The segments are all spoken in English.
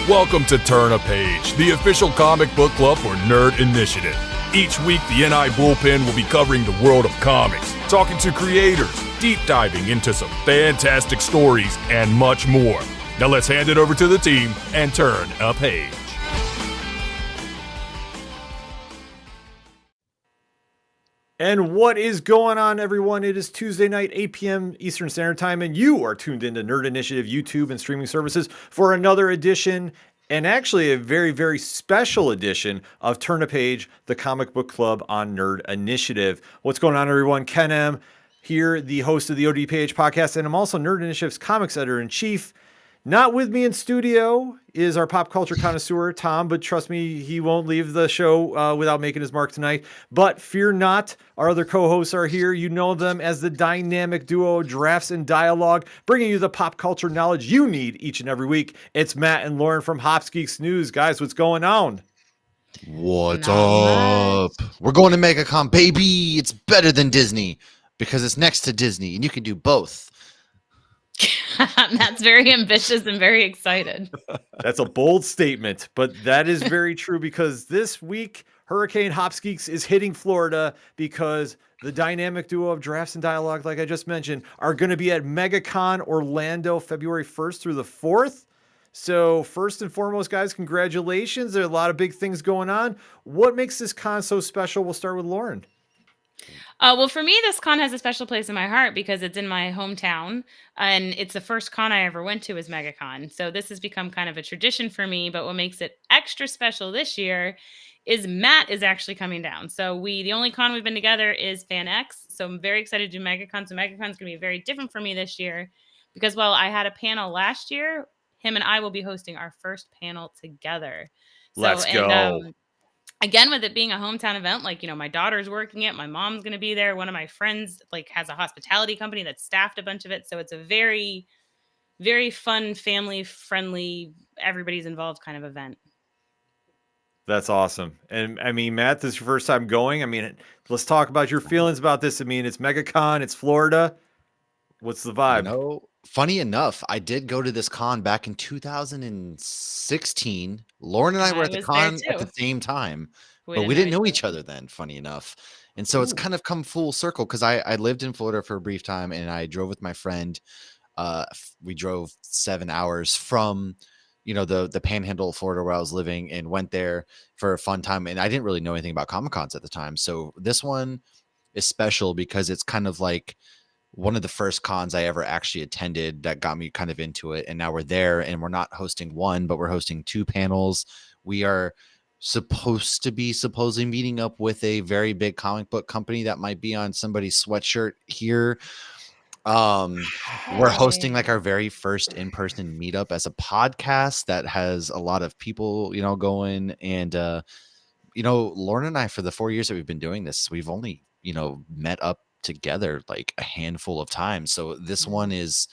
Welcome to Turn a Page, the official comic book club for Nerd Initiative. Each week, the NI Bullpen will be covering the world of comics, talking to creators, deep diving into some fantastic stories, and much more. Now let's hand it over to the team and turn a page. And what is going on, everyone? It is Tuesday night, 8 p.m. Eastern Standard Time, and you are tuned into Nerd Initiative YouTube and streaming services for another edition, and actually a very, very special edition of Turn a Page, the comic book club on Nerd Initiative. What's going on, everyone? Ken M. here, the host of the ODPH podcast, and I'm also Nerd Initiative's comics editor-in-chief. Not with me in studio is our pop culture connoisseur, Tom, but trust me, he won't leave the show without making his mark tonight. But fear not, our other co-hosts are here. You know them as the dynamic duo Drafts and Dialogue, bringing you the pop culture knowledge you need each and every week. It's Matt and Lauren from Hops Geeks News. Guys, what's going on? What's up? We're going to MegaCon, baby. It's better than Disney because it's next to Disney, and you can do both. Matt's very ambitious and very excited. That's a bold statement, but that is very true because this week, Hurricane Hops Geeks is hitting Florida because the dynamic duo of Drafts and Dialogue, like I just mentioned, are going to be at MegaCon Orlando, February 1st through the 4th. So first and foremost, guys, congratulations. There are a lot of big things going on. What makes this con so special? We'll start with Lauren. Well, for me, this con has a special place in my heart because it's in my hometown, and it's the first con I ever went to is MegaCon. So this has become kind of a tradition for me, but what makes it extra special this year is Matt is actually coming down. So the only con we've been together is Fan X, so I'm very excited to do MegaCon. So MegaCon is going to be very different for me this year because while I had a panel last year, him and I will be hosting our first panel together. Let's go. Again, with it being a hometown event, like, my daughter's working it, my mom's going to be there. One of my friends has a hospitality company that staffed a bunch of it. So it's a very, very fun, family friendly, everybody's involved kind of event. That's awesome. And I mean, Matt, this is your first time going. I mean, let's talk about your feelings about this. I mean, it's MegaCon, it's Florida. What's the vibe? Funny enough, I did go to this con back in 2016. Lauren and I were at the con at the same time, but we didn't know each other then, funny enough. And so it's kind of come full circle because I lived in Florida for a brief time and I drove with my friend. We drove 7 hours from, the panhandle of Florida where I was living and went there for a fun time. And I didn't really know anything about Comic Cons at the time. So this one is special because it's kind of like one of the first cons I ever actually attended that got me kind of into it. And now we're there and we're not hosting one, but we're hosting 2 panels. We are supposedly meeting up with a very big comic book company that might be on somebody's sweatshirt here. We're hosting our very first in-person meetup as a podcast that has a lot of people, going. And, Lauren and I, for the 4 years that we've been doing this, we've only, met up together a handful of times. So this one is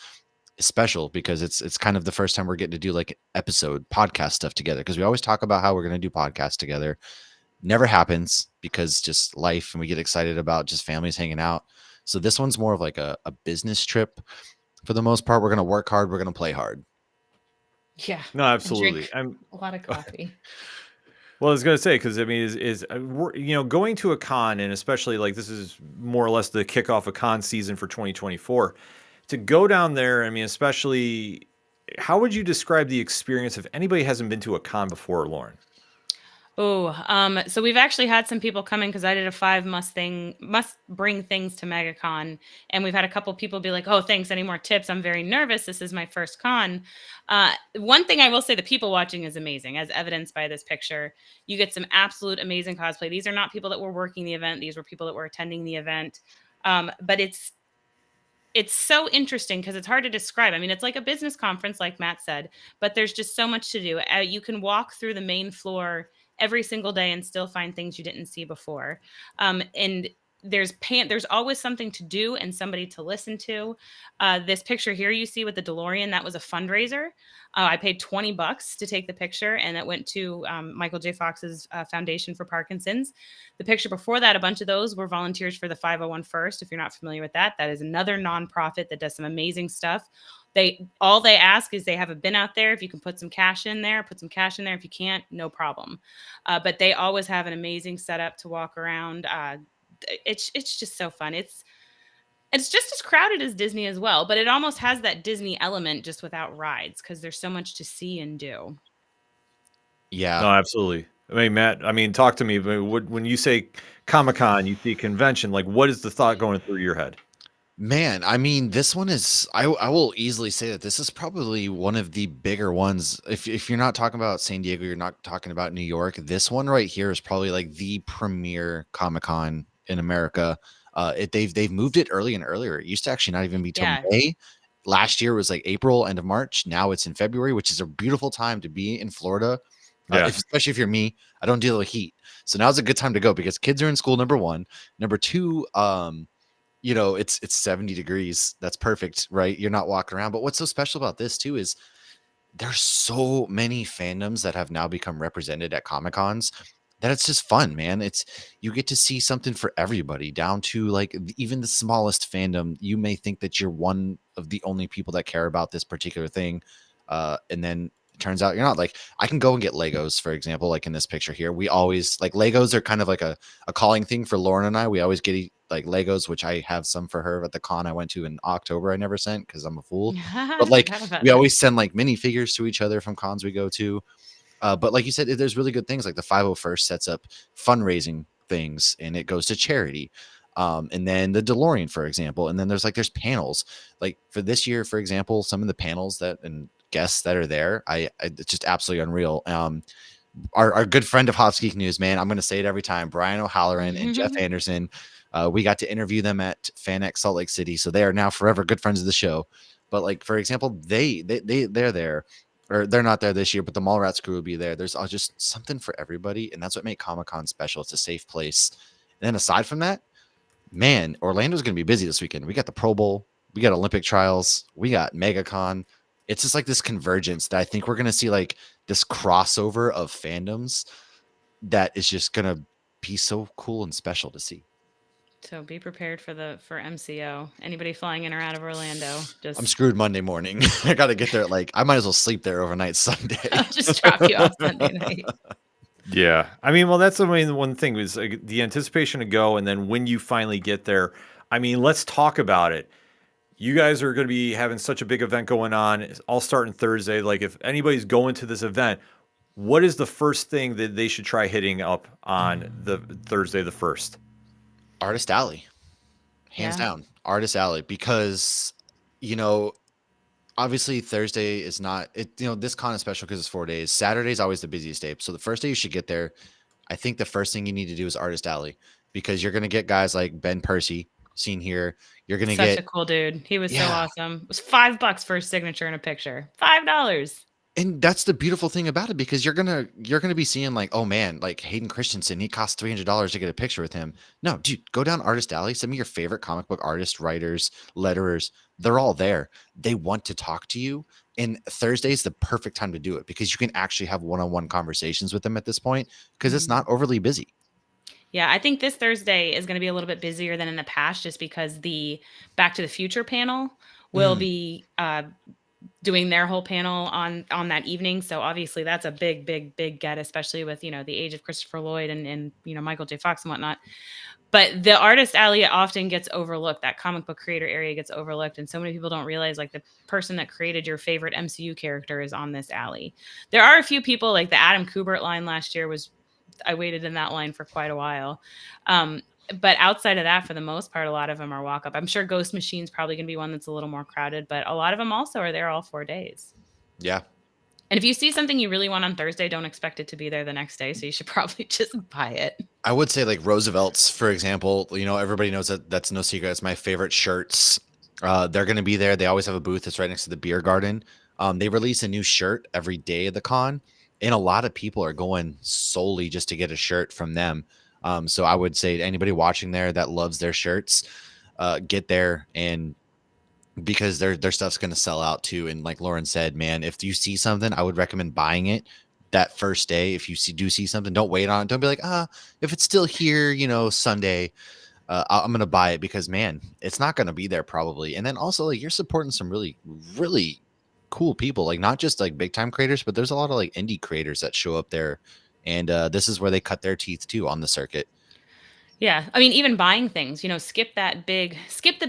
special because it's kind of the first time we're getting to do episode podcast stuff together, because we always talk about how we're going to do podcasts together. Never happens because just life, and we get excited about just families hanging out. So this one's more of a business trip for the most part. We're going to work hard, we're going to play hard. Yeah. No, absolutely. I'm a lot of coffee. Well, I was going to say, because I mean, going to a con, and especially this is more or less the kickoff of con season for 2024. To go down there, I mean, especially, how would you describe the experience if anybody hasn't been to a con before, Lauren? So we've actually had some people come in because I did a 5 must bring things to MegaCon, and we've had a couple people be like, "Oh, thanks. Any more tips? I'm very nervous. This is my first con." One thing I will say, the people watching is amazing, as evidenced by this picture. You get some absolute amazing cosplay. These are not people that were working the event. These were people that were attending the event. But it's so interesting because it's hard to describe. I mean, it's like a business conference, like Matt said, but there's just so much to do. You can walk through the main floor every single day and still find things you didn't see before. And there's always something to do and somebody to listen to. This picture here you see with the DeLorean, that was a fundraiser. I paid $20 to take the picture, and it went to Michael J. Fox's Foundation for Parkinson's. The picture before that, a bunch of those were volunteers for the 501 First. If you're not familiar with that, that is another nonprofit that does some amazing stuff. all they ask is they have a bin out there. If you can put some cash in there, put some cash in there. If you can't, no problem. But they always have an amazing setup to walk around. It's just so fun. It's just as crowded as Disney as well, but it almost has that Disney element just without rides because there's so much to see and do. Yeah. No, absolutely. I mean, Matt, talk to me. When you say Comic-Con, you see convention, like what is the thought going through your head? Man, I mean, this one is I will easily say that this is probably one of the bigger ones. If you're not talking about San Diego, you're not talking about New York. This one right here is probably like the premier Comic-Con in America. They've moved it early and earlier. It used to actually not even be till May. Last year was like April, end of March. Now it's in February, which is a beautiful time to be in Florida. Especially if you're me, I don't deal with heat. So now's a good time to go because kids are in school, number one. Number two, it's 70 degrees. That's perfect, right? You're not walking around. But what's so special about this too is there's so many fandoms that have now become represented at Comic-Cons that it's just fun, man. You get to see something for everybody, down to like even the smallest fandom. You may think that you're one of the only people that care about this particular thing. And then it turns out you're not. Like I can go and get Legos, for example, like in this picture here. We always like Legos are kind of like a calling thing for Lauren and I. We always get like Legos, which I have some for her at the con I went to in October. I never sent because I'm a fool. But like we always send like minifigures to each other from cons we go to. But like you said, there's really good things like the 501st sets up fundraising things and it goes to charity. And then the DeLorean, for example, and then there's panels like for this year, for example, some of the panels and guests that are there, it's just absolutely unreal. Our good friend of Hops Geek News, man, I'm going to say it every time, Brian O'Halloran and Jeff Anderson. We got to interview them at FanX Salt Lake City, so they are now forever good friends of the show. But like for example, they're there, or they're not there this year, but the Mallrats crew will be there. There's just something for everybody, and that's what makes Comic-Con special. It's a safe place. And then aside from that, man, Orlando's going to be busy this weekend. We got the Pro Bowl, we got Olympic trials, we got MegaCon. It's just like this convergence that I think we're going to see like this crossover of fandoms that is just going to be so cool and special to see. So be prepared for MCO. Anybody flying in or out of Orlando, I'm screwed Monday morning. I got to get there. Like I might as well sleep there overnight Sunday. I'll just drop you off Sunday night. Yeah. That's the one thing is like, the anticipation to go. And then when you finally get there, let's talk about it. You guys are going to be having such a big event going on. It's all starting Thursday. Like if anybody's going to this event, what is the first thing that they should try hitting up on the Thursday, the 1st? Artist Alley. Hands down. Artist Alley. Because, obviously Thursday is not it. This con is special because it's 4 days. Saturday is always the busiest day. So the first day you should get there. I think the first thing you need to do is Artist Alley because you're going to get guys like Ben Percy seen here. You're going to get such a cool dude. He was so awesome. It was $5 for a signature and a picture. $5. And that's the beautiful thing about it because you're gonna be seeing like, oh man, like Hayden Christensen, he cost $300 to get a picture with him. No, dude, go down Artist Alley. Some of your favorite comic book artists, writers, letterers, they're all there. They want to talk to you. And Thursday is the perfect time to do it because you can actually have one-on-one conversations with them at this point because it's not overly busy. Yeah, I think this Thursday is going to be a little bit busier than in the past just because the Back to the Future panel will be doing their whole panel on that evening. So obviously that's a big get, especially with, the age of Christopher Lloyd and Michael J. Fox and whatnot. But the Artist Alley often gets overlooked. That comic book creator area gets overlooked. And so many people don't realize like the person that created your favorite MCU character is on this alley. There are a few people like the Adam Kubert line last year I waited in that line for quite a while. But outside of that, for the most part, a lot of them are walk up. I'm sure Ghost Machine's probably going to be one that's a little more crowded, but a lot of them also are there all 4 days. Yeah. And if you see something you really want on Thursday, don't expect it to be there the next day. So you should probably just buy it. I would say like Roosevelt's, for example, everybody knows that's no secret. It's my favorite shirts. They're going to be there. They always have a booth that's right next to the beer garden. They release a new shirt every day of the con. And a lot of people are going solely just to get a shirt from them. So I would say to anybody watching there that loves their shirts, get there, and because their stuff's going to sell out too. And like Lauren said, man, if you see something, I would recommend buying it that first day. If you do see something, don't wait on it. Don't be like, if it's still here, Sunday, I'm gonna buy it because man, it's not gonna be there probably. And then also like you're supporting some really, really cool people, like not just like big time creators, but there's a lot of like indie creators that show up there, and this is where they cut their teeth too on the circuit. Yeah. I mean, even buying things, skip the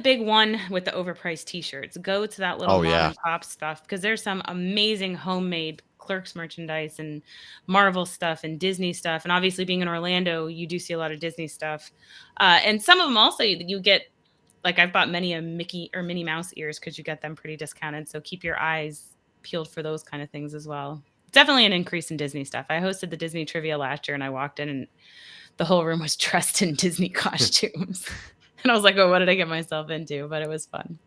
big one with the overpriced t-shirts. Go to that little Oh mom yeah, and pop stuff because there's some amazing homemade Clerks merchandise and Marvel stuff and Disney stuff. And obviously being in Orlando, you do see a lot of Disney stuff. And some of them also you get, like I've bought many a Mickey or Minnie Mouse ears because you get them pretty discounted. So keep your eyes peeled for those kind of things as well. Definitely an increase in Disney stuff. I hosted the Disney trivia last year and I walked in and the whole room was dressed in Disney costumes. And I was like, oh, what did I get myself into? But it was fun.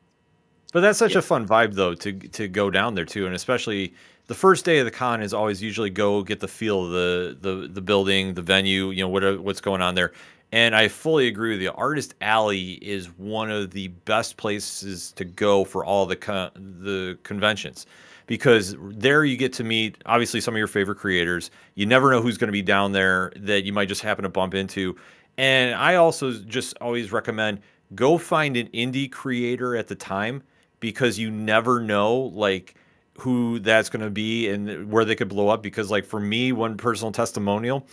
But that's such a fun vibe though to go down there too, and especially the first day of the con is always usually go get the feel of the building, the venue, what's going on there. And I fully agree with you. Artist Alley is one of the best places to go for all the conventions because there you get to meet obviously some of your favorite creators. You never know who's going to be down there that you might just happen to bump into. And I also just always recommend go find an indie creator at the time because you never know like who that's going to be and where they could blow up. Because like for me, one personal testimonial,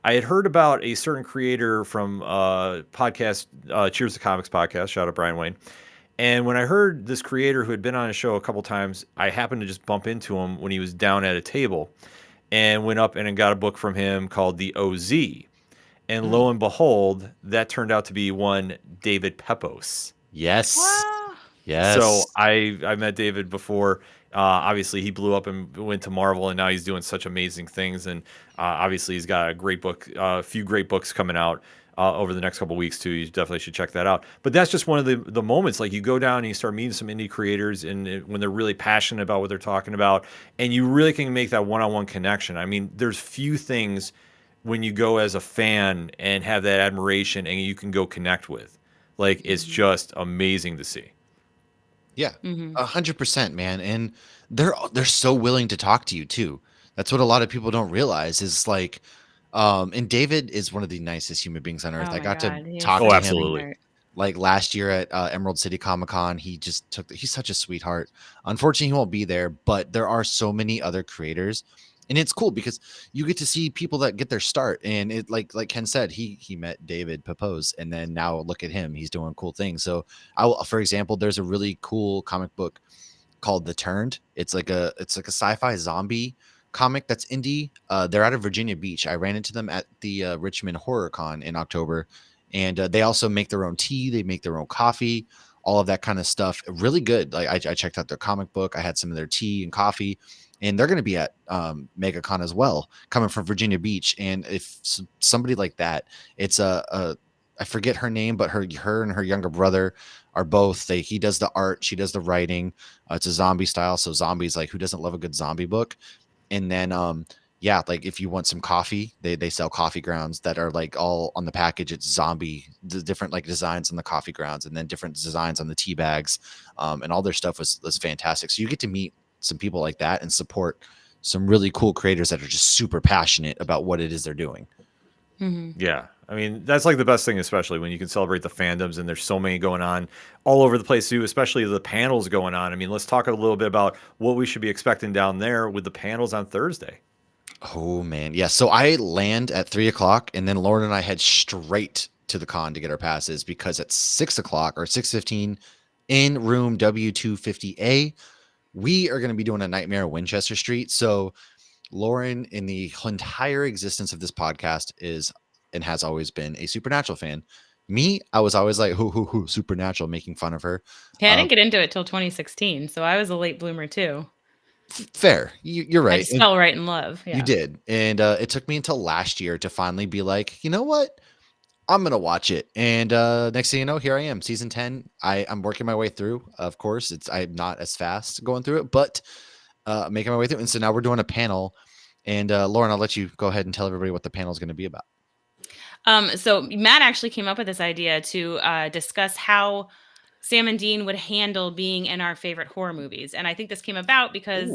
I had heard about a certain creator from podcast Cheers to Comics podcast. Shout out Brian Wayne. And when I heard this creator who had been on a show a couple times, I happened to just bump into him when he was down at a table and went up and got a book from him called The OZ. And lo and behold, that turned out to be one David Pepos. yes, Wow. yes. So I met David before. Obviously, he blew up and went to Marvel, and now he's doing such amazing things. And obviously, he's got a great book, a few great books coming out over the next couple of weeks too. You definitely should check that out. But that's just one of the moments. Like you go down and you start meeting some indie creators, and when they're really passionate about what they're talking about, and you really can make that one-on-one connection. I mean, there's few things when you go as a fan and have that admiration, and you can go connect with. Like it's just amazing to see. Yeah, 100%, man. And they're so willing to talk to you too. That's what a lot of people don't realize is like, and David is one of the nicest human beings on earth. Oh I my got to God. He is talk Oh, to such a him absolutely. sweetheart. like last year at Emerald City Comic Con. He just he's such a sweetheart. Unfortunately, he won't be there, but there are so many other creators. And it's cool because you get to see people that get their start. And it like Ken said, he met David Pepose, and then now look at him. He's doing cool things. So for example, there's a really cool comic book called The Turned. It's like a sci-fi zombie comic that's indie. They're out of Virginia Beach. I ran into them at the Richmond Horror Con in October, and they also make their own tea. They make their own coffee, all of that kind of stuff. Really good. Like I checked out their comic book. I had some of their tea and coffee, and they're going to be at MegaCon as well, coming from Virginia Beach. And if somebody like that, it's I forget her name, but her and her younger brother are both. He does the art, she does the writing. It's a zombie style, so zombies, like who doesn't love a good zombie book? And then yeah, like if you want some coffee, they sell coffee grounds that are like all on the package. It's the different like designs on the coffee grounds, and then different designs on the tea bags, and all their stuff was fantastic. So you get to meet some people like that and support some really cool creators that are just super passionate about what it is they're doing. Yeah. I mean, that's like the best thing, especially when you can celebrate the fandoms and there's so many going on all over the place too, especially the panels going on. I mean, let's talk a little bit about what we should be expecting down there with the panels on Thursday. Oh man, yeah. So I land at 3:00, and then Lauren and I head straight to the con to get our passes because at 6:00 or 6:15 in room W250A, we are going to be doing a Nightmare on Winchester Street. So Lauren, in the entire existence of this podcast, is and has always been a Supernatural fan. Me, I was always like, who, Supernatural, making fun of her. Yeah, I didn't get into it till 2016, so I was a late bloomer too. Fair, you're I right. just fell right in love. Yeah. You did, and it took me until last year to finally be like, you know what, I'm gonna watch it. And next thing you know, here I am, season 10. I'm working my way through. Of course, I'm not as fast going through it, but making my way through. And so now we're doing a panel. And Lauren, I'll let you go ahead and tell everybody what the panel is going to be about. So Matt actually came up with this idea to discuss how Sam and Dean would handle being in our favorite horror movies. And I think this came about because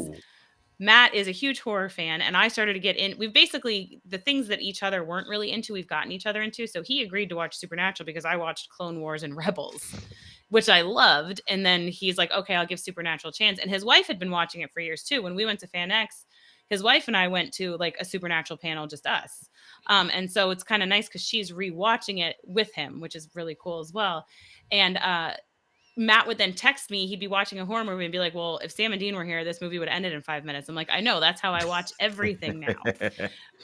Matt is a huge horror fan, and I started to get in. We've basically, the things that each other weren't really into, we've gotten each other into. So he agreed to watch Supernatural because I watched Clone Wars and Rebels, which I loved. And then he's like, okay, I'll give Supernatural a chance. And his wife had been watching it for years too. When we went to FanX, his wife and I went to like a Supernatural panel, just us. And so it's kind of nice because she's rewatching it with him, which is really cool as well. And Matt would then text me. He'd be watching a horror movie and be like, well, if Sam and Dean were here, this movie would have ended in 5 minutes. I'm like, I know, that's how I watch everything now.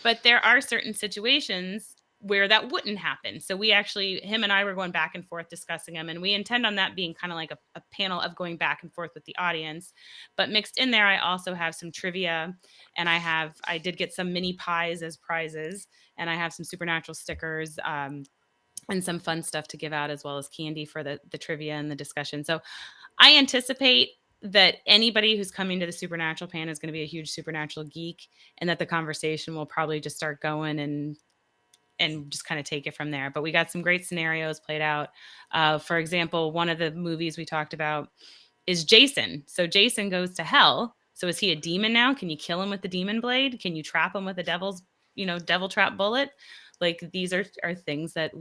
But there are certain situations where that wouldn't happen. So we actually, him and I were going back and forth discussing them. And we intend on that being kind of like a panel of going back and forth with the audience. But mixed in there, I also have some trivia, and I did get some mini pies as prizes, and I have some Supernatural stickers. And some fun stuff to give out, as well as candy for the trivia and the discussion. So I anticipate that anybody who's coming to the Supernatural panel is going to be a huge Supernatural geek, and that the conversation will probably just start going and just kind of take it from there. But we got some great scenarios played out. For example, one of the movies we talked about is Jason. So Jason goes to hell. So is he a demon now? Can you kill him with the demon blade? Can you trap him with a devil trap bullet? Like, these are things that,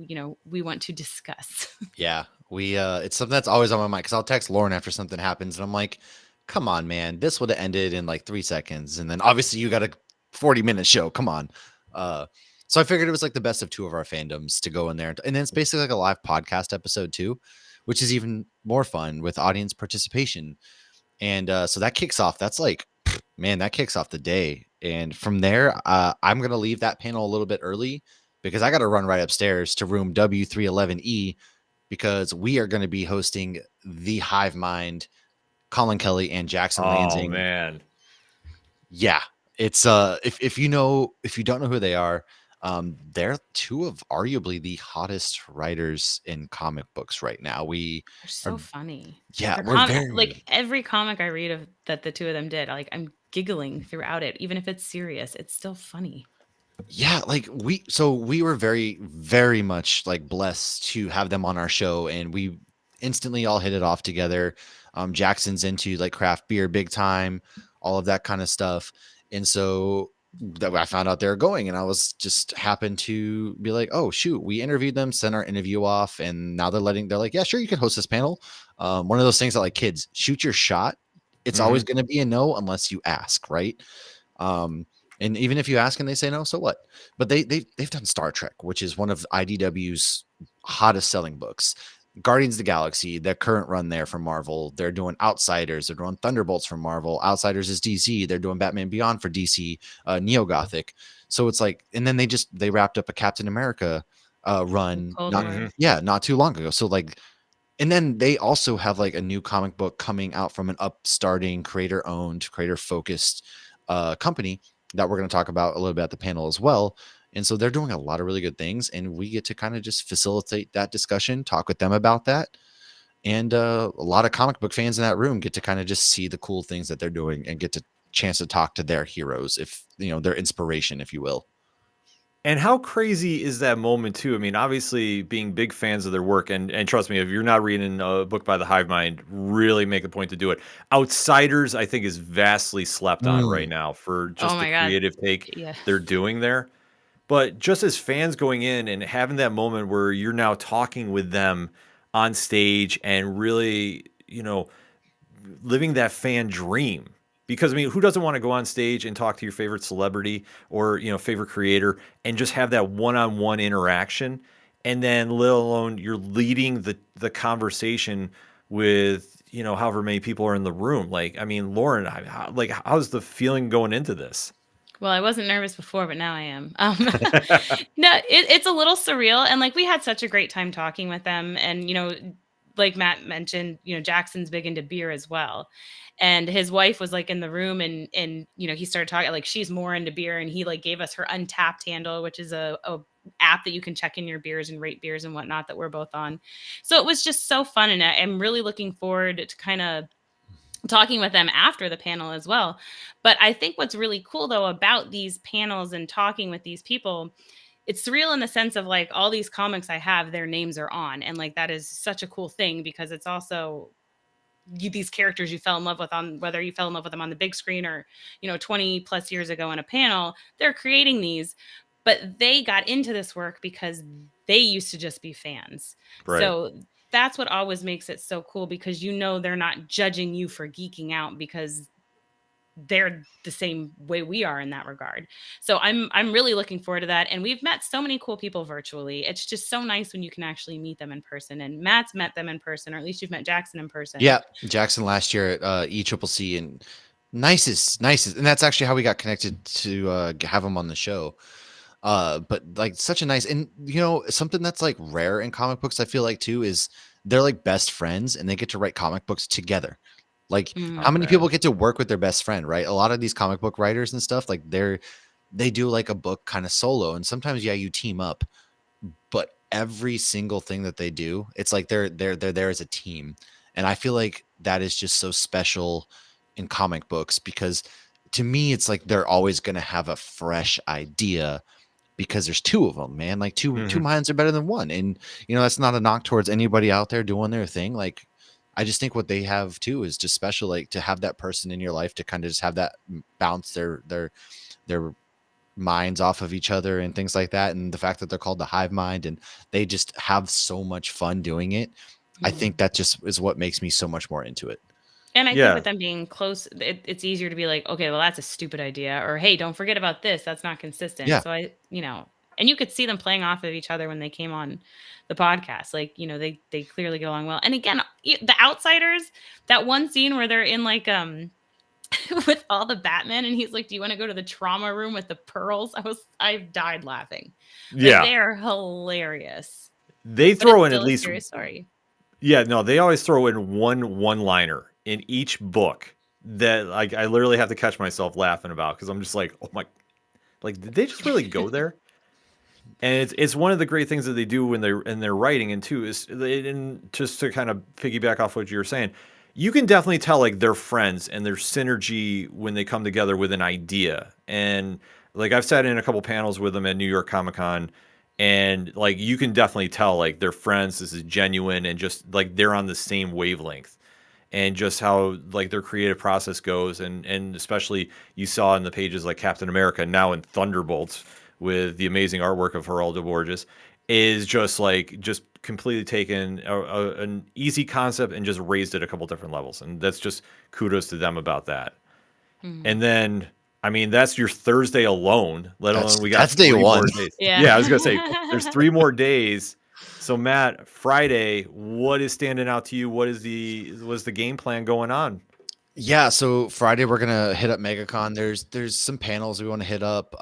we want to discuss. Yeah, we it's something that's always on my mind because I'll text Lauren after something happens and I'm like, come on, man, this would have ended in like 3 seconds. And then obviously you got a 40-minute show. Come on. So I figured it was like the best of two of our fandoms to go in there. And then it's basically like a live podcast episode too, which is even more fun with audience participation. And so that kicks off. That's like, man, that kicks off the day. And from there, I'm going to leave that panel a little bit early because I got to run right upstairs to room W311E because we are going to be hosting the Hive Mind, Colin Kelly and Jackson Lansing. Oh man. Yeah. It's if you don't know who they are, they're two of arguably the hottest writers in comic books right now. They're so funny. Yeah, like every comic I read of that the two of them did, like, I'm giggling throughout it. Even if it's serious, it's still funny. Yeah, like we were very, very much like blessed to have them on our show, and we instantly all hit it off together. Jackson's into like craft beer big time, all of that kind of stuff. And so that I found out they were going, and I was just happened to be like, oh shoot, we interviewed them, sent our interview off, and now they're like, yeah, sure, you can host this panel. One of those things that, like, kids, shoot your shot. It's always going to be a no unless you ask, right? And even if you ask and they say no, so what? But they've done Star Trek, which is one of IDW's hottest selling books. Guardians of the Galaxy, the current run there from Marvel. They're doing Outsiders. They're doing Thunderbolts from Marvel. Outsiders is DC. They're doing Batman Beyond for DC, Neo Gothic. So it's like, and then they wrapped up a Captain America run, not too long ago. So like, and then they also have like a new comic book coming out from an upstarting creator-owned, creator-focused company that we're going to talk about a little bit at the panel as well. And so they're doing a lot of really good things, and we get to kind of just facilitate that discussion, talk with them about that. And a lot of comic book fans in that room get to kind of just see the cool things that they're doing and get to chance to talk to their heroes, if their inspiration, if you will. And how crazy is that moment too? I mean, obviously being big fans of their work, and trust me, if you're not reading a book by the Hive Mind, really make a point to do it. Outsiders, I think, is vastly slept on right now for just the creative take they're doing there. But just as fans going in and having that moment where you're now talking with them on stage and really, living that fan dream. Because, I mean, who doesn't want to go on stage and talk to your favorite celebrity or, favorite creator and just have that one-on-one interaction? And then, let alone, you're leading the conversation with, however many people are in the room. Like, I mean, Lauren, how's the feeling going into this? Well, I wasn't nervous before, but now I am. No, it's a little surreal. And like, we had such a great time talking with them. And, like Matt mentioned, Jackson's big into beer as well. And his wife was like in the room and he started talking, like, she's more into beer, and he like gave us her Untapped handle, which is a app that you can check in your beers and rate beers and whatnot that we're both on. So it was just so fun. And I'm really looking forward to kind of talking with them after the panel as well. But I think what's really cool though about these panels and talking with these people, it's surreal in the sense of like all these comics I have, their names are on. And like, that is such a cool thing because it's also these characters you fell in love with, on whether you fell in love with them on the big screen or 20 plus years ago in a panel. They're creating these, but they got into this work because they used to just be fans. Right. So that's what always makes it so cool, because they're not judging you for geeking out, because they're the same way we are in that regard. So I'm really looking forward to that. And we've met so many cool people virtually. It's just so nice when you can actually meet them in person. And Matt's met them in person, or at least you've met Jackson in person. Yeah, Jackson last year at ECCC, and nicest, and that's actually how we got connected to have him on the show. But like such a nice, and something that's like rare in comic books, I feel like too, is they're like best friends and they get to write comic books together. Like how many people get to work with their best friend, right? A lot of these comic book writers and stuff, like they do like a book kind of solo, and sometimes you team up, but every single thing that they do, it's like they're there as a team. And I feel like that is just so special in comic books, because to me it's like they're always going to have a fresh idea, because there's two of them, man. Like two minds are better than one. And that's not a knock towards anybody out there doing their thing. Like I just think what they have too is just special, like to have that person in your life to kind of just have that bounce their minds off of each other and things like that. And the fact that they're called the hive mind and they just have so much fun doing it. I think that just is what makes me so much more into it. And I think with them being close, it's easier to be like, okay, well, that's a stupid idea. Or, hey, don't forget about this. That's not consistent. Yeah. So and you could see them playing off of each other when they came on the podcast. Like, they clearly get along well. And again, the Outsiders, that one scene where they're in like, with all the Batman, and he's like, do you want to go to the trauma room with the pearls? I died laughing. Yeah. They are hilarious. They throw in at least, sorry. Yeah, no, they always throw in one-liner in each book that like I literally have to catch myself laughing about, because I'm just like, oh my, like did they just really go there? And it's one of the great things that they do when they're in their writing, and too is and just to kind of piggyback off what you were saying, you can definitely tell like they're friends and their synergy when they come together with an idea. And like I've sat in a couple panels with them at New York Comic Con, and like you can definitely tell like they're friends. This is genuine, and just like they're on the same wavelength, and just how like their creative process goes, and especially you saw in the pages like Captain America now in Thunderbolts with the amazing artwork of Geraldo Borges, is just completely taken an easy concept and just raised it a couple different levels, and that's just kudos to them about that. And then I mean, that's your Thursday alone, let alone we got that's day one. Days. Yeah, I was gonna say there's 3 more days. So Matt, Friday, what is standing out to you? What's the game plan going on? Yeah, so Friday we're gonna hit up MegaCon. There's some panels we want to hit up.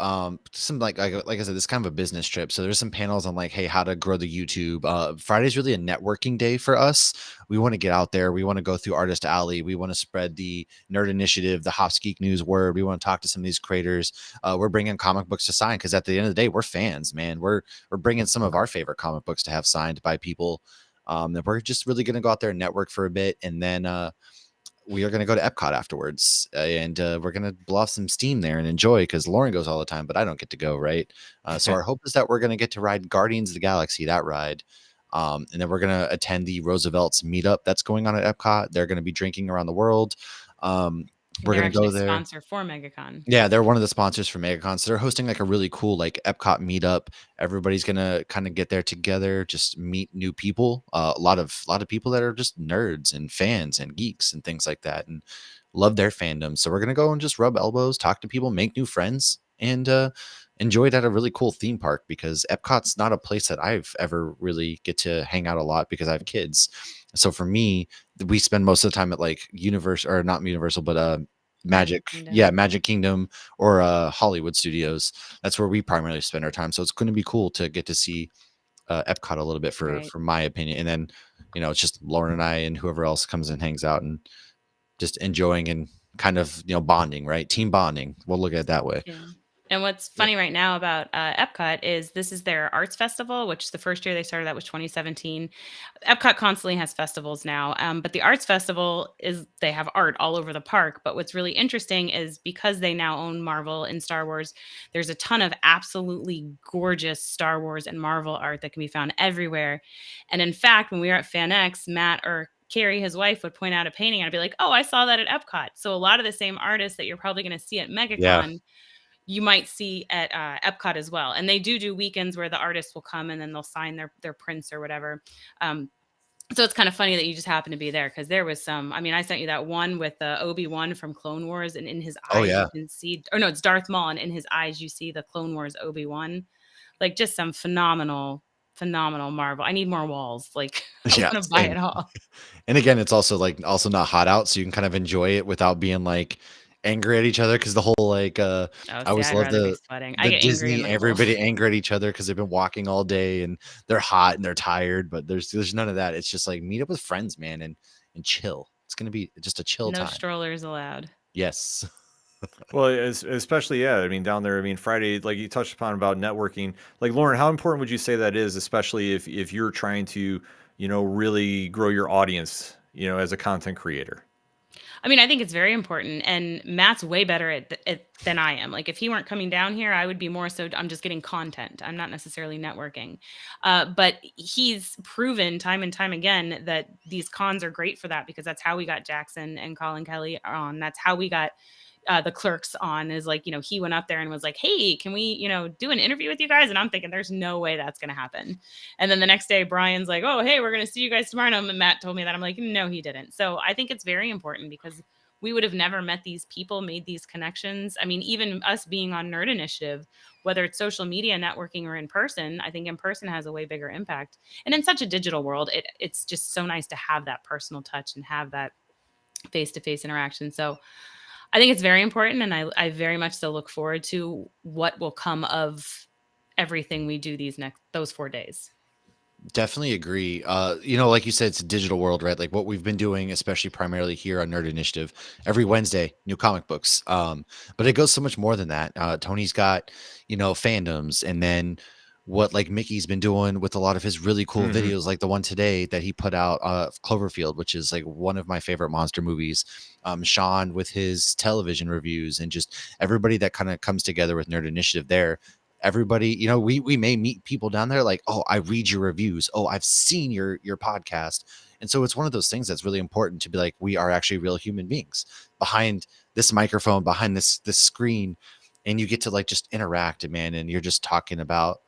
Some like I said, this is kind of a business trip. So there's some panels on like, hey, how to grow the YouTube. Friday's really a networking day for us. We want to get out there. We want to go through Artist Alley. We want to spread the Nerd Initiative, the Hops Geek News word. We want to talk to some of these creators. We're bringing comic books to sign, because at the end of the day, we're fans, man. We're bringing some of our favorite comic books to have signed by people. And we're just really gonna go out there and network for a bit, and then we are going to go to Epcot afterwards, and we're going to blow off some steam there and enjoy, because Lauren goes all the time, but I don't get to go, right? So our hope is that we're going to get to ride Guardians of the Galaxy, that ride. And then we're going to attend the Roosevelt's meetup that's going on at Epcot. They're going to be drinking around the world. We're going to go there. Sponsor for MegaCon. Yeah, they're one of the sponsors for MegaCon. So they're hosting like a really cool like Epcot meetup. Everybody's gonna kind of get there together, just meet new people. A lot of people that are just nerds and fans and geeks and things like that, and love their fandom. So we're gonna go and just rub elbows, talk to people, make new friends, and enjoy it at a really cool theme park, because Epcot's not a place that I've ever really get to hang out a lot, because I have kids. So for me, we spend most of the time at like Magic Kingdom or Hollywood Studios. That's where we primarily spend our time. So it's going to be cool to get to see Epcot a little bit for my opinion. And then, it's just Lauren and I and whoever else comes and hangs out and just enjoying and kind of, bonding, right? Team bonding. We'll look at it that way. Yeah. And what's funny right now about Epcot is this is their arts festival, which the first year they started that was 2017. Epcot constantly has festivals now, but the arts festival they have art all over the park. But what's really interesting is because they now own Marvel and Star Wars, there's a ton of absolutely gorgeous Star Wars and Marvel art that can be found everywhere. And in fact, when we were at FanX, Matt or Carrie, his wife, would point out a painting, and I'd be like, oh, I saw that at Epcot. So a lot of the same artists that you're probably going to see at Yeah. MegaCon, you might see at Epcot as well. And they do weekends where the artists will come and then they'll sign their prints or whatever. So it's kind of funny that you just happen to be there, because there was some. I mean, I sent you that one with Obi-Wan from Clone Wars, and in his Oh eyes yeah. you can see, or no, it's Darth Maul, and in his eyes you see the Clone Wars Obi-Wan. Like, just some phenomenal Marvel. I need more walls. Like, I Yeah. want to buy Same. it all. And again, it's also not hot out, so you can kind of enjoy it without being like angry at each other. Because the whole like Oh, I see, always I'd love rather be sweating. I the get angry in Disney the cold. everybody angry at each other because they've been walking all day and they're hot and they're tired. But there's none of that. It's just like meet up with friends, man, and chill. It's gonna be just a chill No time. strollers allowed. Yes. Well, especially, yeah. I mean, down there, I mean, Friday, like you touched upon about networking. Like, Lauren, how important would you say that is, especially if you're trying to, really grow your audience, as a content creator? I mean, I think it's very important, and Matt's way better at it than I am. Like, if he weren't coming down here, I would be more so, I'm just getting content. I'm not necessarily networking. But he's proven time and time again that these cons are great for that, because that's how we got Jackson and Colin Kelly on. That's how we got the Clerks on. Is like, he went up there and was like, hey, can we, do an interview with you guys? And I'm thinking, there's no way that's going to happen. And then the next day, Brian's like, oh, hey, we're going to see you guys tomorrow. And Matt told me that. I'm like, no, he didn't. So I think it's very important, because we would have never met these people, made these connections. I mean, even us being on Nerd Initiative, whether it's social media networking or in person, I think in person has a way bigger impact. And in such a digital world, it's just so nice to have that personal touch and have that face-to-face interaction. So I think it's very important, and I very much so look forward to what will come of everything we do those 4 days. Definitely agree. Like you said, it's a digital world, right? Like what we've been doing, especially primarily here on Nerd Initiative, every Wednesday, new comic books. But it goes so much more than that. Tony's got, fandoms, and then what like Mickey's been doing with a lot of his really cool videos, like the one today that he put out, Cloverfield, which is like one of my favorite monster movies. Sean with his television reviews, and just everybody that kind of comes together with Nerd Initiative there. Everybody, we may meet people down there like, oh, I read your reviews, oh, I've seen your podcast. And so it's one of those things that's really important to be like, we are actually real human beings behind this microphone, behind this screen, and you get to like just interact, man, and you're just talking about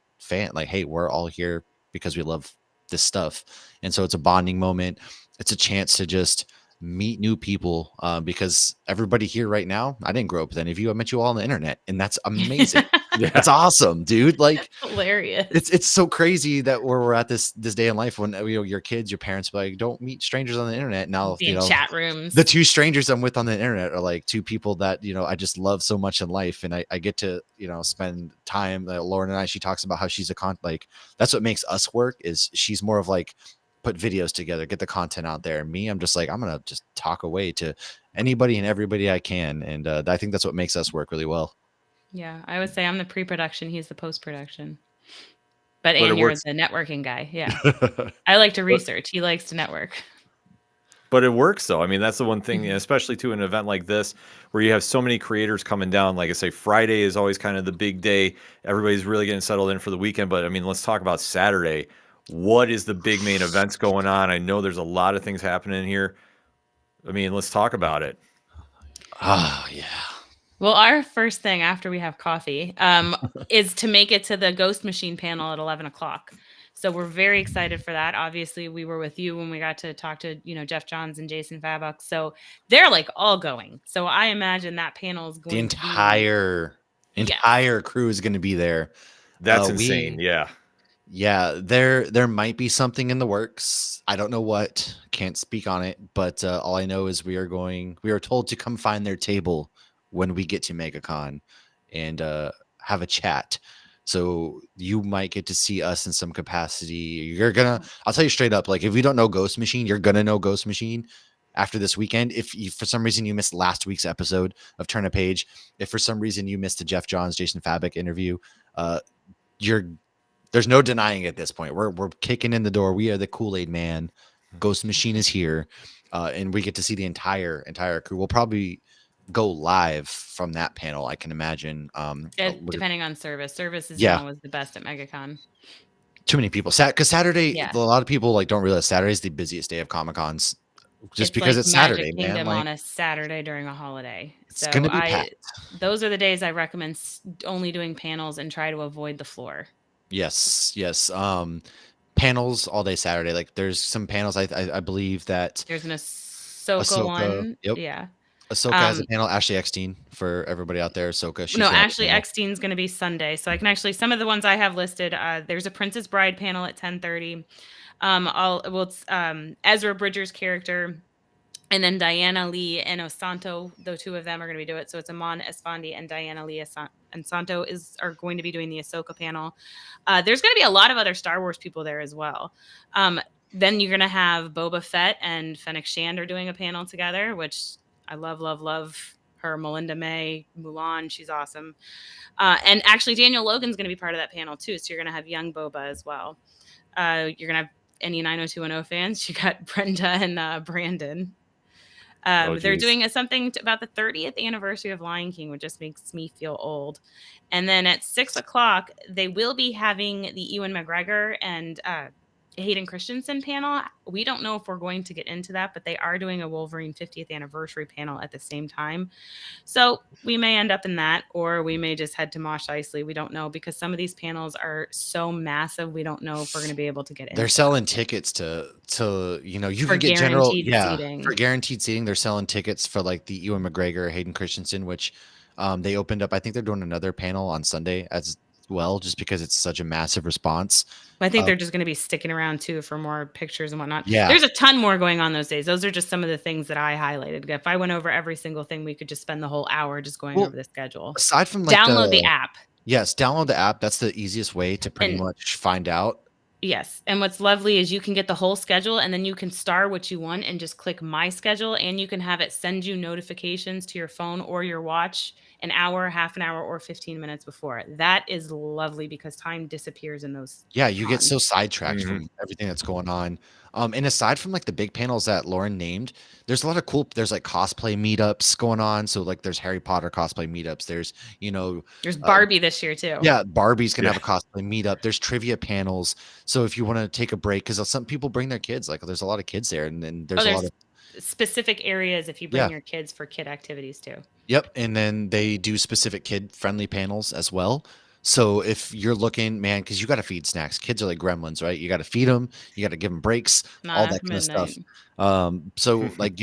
like, hey, we're all here because we love this stuff. And so it's a bonding moment. It's a chance to just meet new people, because everybody here right now, I didn't grow up with any of you. I met you all on the internet, and that's amazing. Yeah. That's awesome, dude. Like, hilarious. It's so crazy that we're at this day in life when your kids, your parents, like, don't meet strangers on the internet. Now, in chat rooms. The two strangers I'm with on the internet are like two people that I just love so much in life, and I get to spend time. Lauren and I, she talks about how she's like that's what makes us work. Is she's more of like put videos together, get the content out there. And me, I'm just like, I'm gonna just talk away to anybody and everybody I can, and I think that's what makes us work really well. Yeah, I would say I'm the pre-production, he's the post-production. But and you're the networking guy. Yeah. I like to research. He likes to network. But it works, though. I mean, that's the one thing, especially to an event like this, where you have so many creators coming down. Like I say, Friday is always kind of the big day. Everybody's really getting settled in for the weekend. But I mean, let's talk about Saturday. What is the big main events going on? I know there's a lot of things happening here. I mean, let's talk about it. Oh, yeah. Well, our first thing after we have coffee is to make it to the Ghost Machine panel at 11 o'clock. So we're very excited for that. Obviously, we were with you when we got to talk to, Jeff Johns and Jason Fabok. So they're like all going. So I imagine that panel is going the entire crew is going to be there. That's insane. Yeah. Yeah, there might be something in the works. I don't know what. Can't speak on it, but all I know is we are told to come find their table when we get to MegaCon and have a chat. So you might get to see us in some capacity. I'll tell you straight up, like if you don't know Ghost Machine, you're gonna know Ghost Machine after this weekend. If you, for some reason you missed last week's episode of Turn a Page, if for some reason you missed the Jeff Johns, Jason Fabok interview, there's no denying at this point. We're kicking in the door. We are the Kool-Aid Man. Ghost Machine is here, and we get to see the entire crew. We'll probably go live from that panel, I can imagine. Depending on service. Service is always the best at MegaCon. Too many people. Because Saturday, a lot of people like don't realize Saturday is the busiest day of Comic-Cons just It's because like it's Magic Saturday, man. Kingdom Like on a Saturday during a holiday. it's So gonna be packed. those are the days I recommend only doing panels and try to avoid the floor. Yes, yes. Panels all day Saturday. Like there's some panels. I believe that There's an Ahsoka Ahsoka. one. Yep, Yeah. Ahsoka has a Um, panel. Ashley Eckstein for everybody out there. Ahsoka, she's no, gonna have a Ashley panel. Eckstein's going to be Sunday. So I can actually, some of the ones I have listed, there's a Princess Bride panel at 10:30. It's Ezra Bridger's character. And then Diana Lee and Osanto, the two of them are going to be doing it. So it's Amon Esfandi and Diana Lee and Santo are going to be doing the Ahsoka panel. There's going to be a lot of other Star Wars people there as well. Then you're going to have Boba Fett and Fennec Shand are doing a panel together, which I love, love, love her. Melinda May, Mulan, she's awesome. And actually, Daniel Logan's going to be part of that panel too. So you're going to have young Boba as well. You're going to have any 90210 fans. You got Brenda and Brandon. They're doing something about the 30th anniversary of Lion King, which just makes me feel old. And then at 6:00, they will be having the Ewan McGregor and Hayden Christensen panel. We don't know if we're going to get into that, but they are doing a Wolverine 50th anniversary panel at the same time. So we may end up in that, or we may just head to Mosh Isley. We don't know, because some of these panels are so massive. We don't know if we're going to be able to get in. They're selling tickets to you for can get general seating. for guaranteed seating. They're selling tickets for like the Ewan McGregor, Hayden Christensen, which they opened up. I think they're doing another panel on Sunday as well, just because it's such a massive response. I think they're just going to be sticking around too for more pictures and whatnot. Yeah. There's a ton more going on those days. Those are just some of the things that I highlighted. If I went over every single thing, we could just spend the whole hour just going over the schedule. Aside from like download the app. Yes, download the app. That's the easiest way to pretty much find out. Yes. And what's lovely is you can get the whole schedule, and then you can star what you want and just click my schedule, and you can have it send you notifications to your phone or your watch an hour, half an hour, or 15 minutes before. That is lovely because time disappears in those. Yeah, you get so sidetracked from everything that's going on. And aside from like the big panels that Lauren named, there's a lot of there's like cosplay meetups going on. So like there's Harry Potter cosplay meetups. There's, there's Barbie this year too. Yeah, Barbie's gonna have a cosplay meetup. There's trivia panels. So if you want to take a break, because some people bring their kids, like there's a lot of kids there, and then there's a lot of specific areas if you bring your kids for kid activities too. Yep, and then they do specific kid-friendly panels as well. So if you're looking, man, because you got to feed snacks. Kids are like gremlins, right? You got to feed them. You got to give them breaks, all that kind of stuff. So like,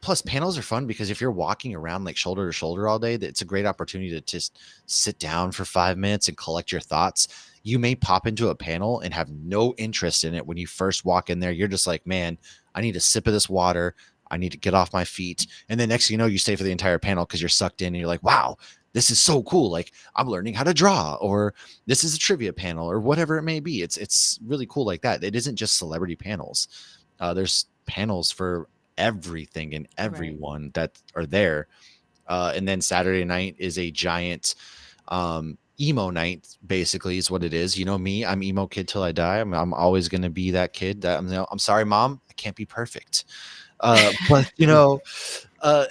plus panels are fun because if you're walking around like shoulder to shoulder all day, it's a great opportunity to just sit down for 5 minutes and collect your thoughts. You may pop into a panel and have no interest in it when you first walk in there. You're just like, man, I need a sip of this water. I need to get off my feet. And then next thing you know, you stay for the entire panel because you're sucked in and you're like, wow, this is so cool. Like I'm learning how to draw, or this is a trivia panel, or whatever it may be. It's really cool like that. It isn't just celebrity panels. There's panels for everything and everyone that are there. And then Saturday night is a giant emo night, basically, is what it is. You know me, I'm emo kid till I die. I'm always going to be that kid that I'm sorry, mom, I can't be perfect. But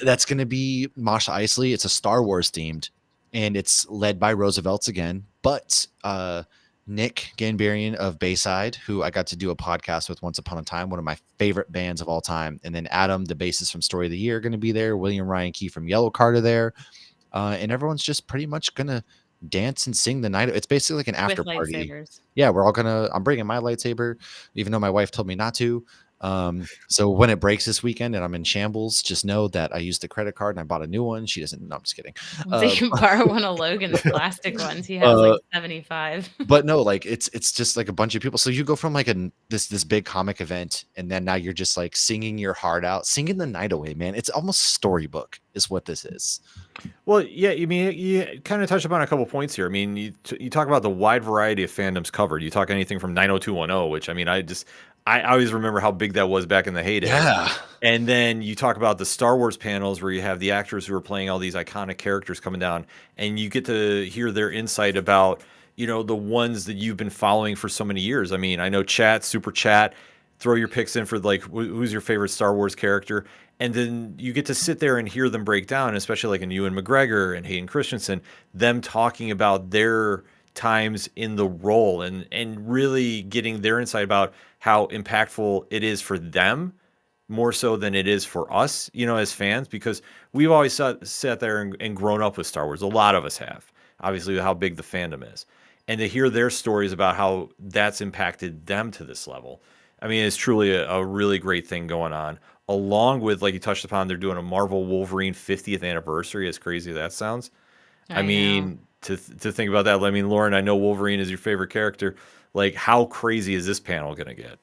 that's going to be Mosh Isley. It's a Star Wars themed, and it's led by Roosevelt's again. But Nick Ganbarian of Bayside, who I got to do a podcast with once upon a time, one of my favorite bands of all time. And then Adam, the bassist from Story of the Year, going to be there. William Ryan Key from Yellow Card are there. And everyone's just pretty much going to dance and sing the night. It's basically like an after party. Yeah, I'm bringing my lightsaber, even though my wife told me not to. So when it breaks this weekend and I'm in shambles, just know that I used the credit card and I bought a new one. She doesn't. No, I'm just kidding. So you can borrow one of Logan's plastic ones. He has like 75. But no, like it's just like a bunch of people. So you go from like this big comic event, and then now you're just like singing your heart out, singing the night away, man. It's almost storybook is what this is. Well, yeah, I mean, you kind of touched upon a couple points here. I mean, you talk about the wide variety of fandoms covered. You talk anything from 90210, which I mean, I always remember how big that was back in the heyday. Yeah. And then you talk about the Star Wars panels where you have the actors who are playing all these iconic characters coming down, and you get to hear their insight about, the ones that you've been following for so many years. I mean, I know super chat, throw your picks in for like, who's your favorite Star Wars character? And then you get to sit there and hear them break down, especially like in Ewan McGregor and Hayden Christensen, them talking about their times in the role and really getting their insight about how impactful it is for them more so than it is for us, as fans, because we've always sat there and grown up with Star Wars. A lot of us have, obviously, how big the fandom is. And to hear their stories about how that's impacted them to this level, I mean, it's truly a really great thing going on. Along with, like you touched upon, they're doing a Marvel Wolverine 50th anniversary, as crazy as that sounds. I I know. mean, to think about that, I mean, Lauren, I know Wolverine is your favorite character. Like, how crazy is this panel going to get?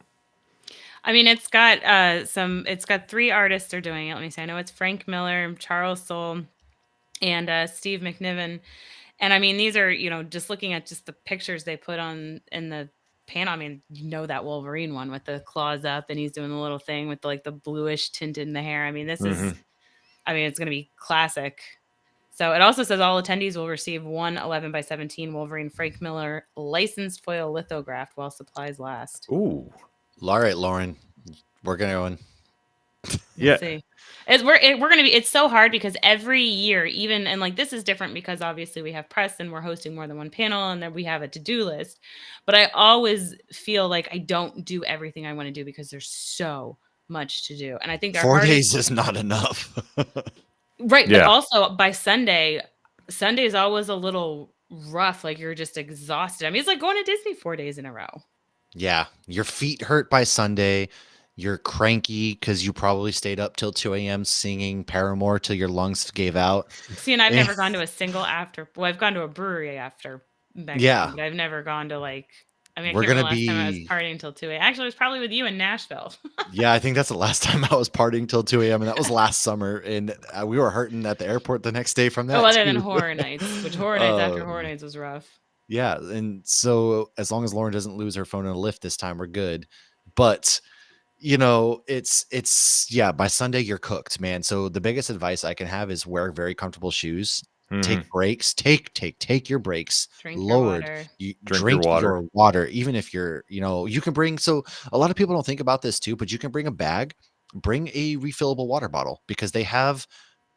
I mean, it's got 3 artists are doing it. Let me see. I know it's Frank Miller, Charles Soule, and Steve McNiven. And I mean, these are, just looking at just the pictures they put on in the panel. I mean, that Wolverine one with the claws up and he's doing the little thing with like the bluish tint in the hair. I mean, it's going to be classic. So it also says all attendees will receive one 11x17 Wolverine Frank Miller licensed foil lithograph while supplies last. Ooh. All right, Lauren, we're going. Yeah. Let's see. We're gonna be. It's so hard because every year, even and like this is different because obviously we have press and we're hosting more than one panel and then we have a to-do list. But I always feel like I don't do everything I want to do because there's so much to do. And I think 4 days is not enough. right. Yeah. But also by Sunday is always a little rough. Like you're just exhausted. I mean, it's like going to Disney 4 days in a row. Yeah, your feet hurt by Sunday. You're cranky because you probably stayed up till 2 a.m. singing Paramore till your lungs gave out. See, and I've never gone to a single after. Well, I've gone to a brewery after MegaCon, Yeah. but I've never gone to like. I mean, I We're can't gonna remember the last time I was be- partying until 2 a.m. Actually, it was probably with you in Nashville. Yeah, I think that's the last time I was partying till 2 a.m. and that was last summer. And we were hurting at the airport the next day from that. Oh, other than too. Horror Nights, which Horror Nights after Horror Nights was rough. Yeah, and so as long as Lauren doesn't lose her phone in a lift this time, we're good. But it's yeah, by Sunday you're cooked, man. So the biggest advice I can have is wear very comfortable shoes. Take breaks. Take your breaks. Drink your Lowered. water. You Drink your water. even if you're, you can bring. So a lot of people don't think about this too, but you can bring a bag, bring a refillable water bottle because they have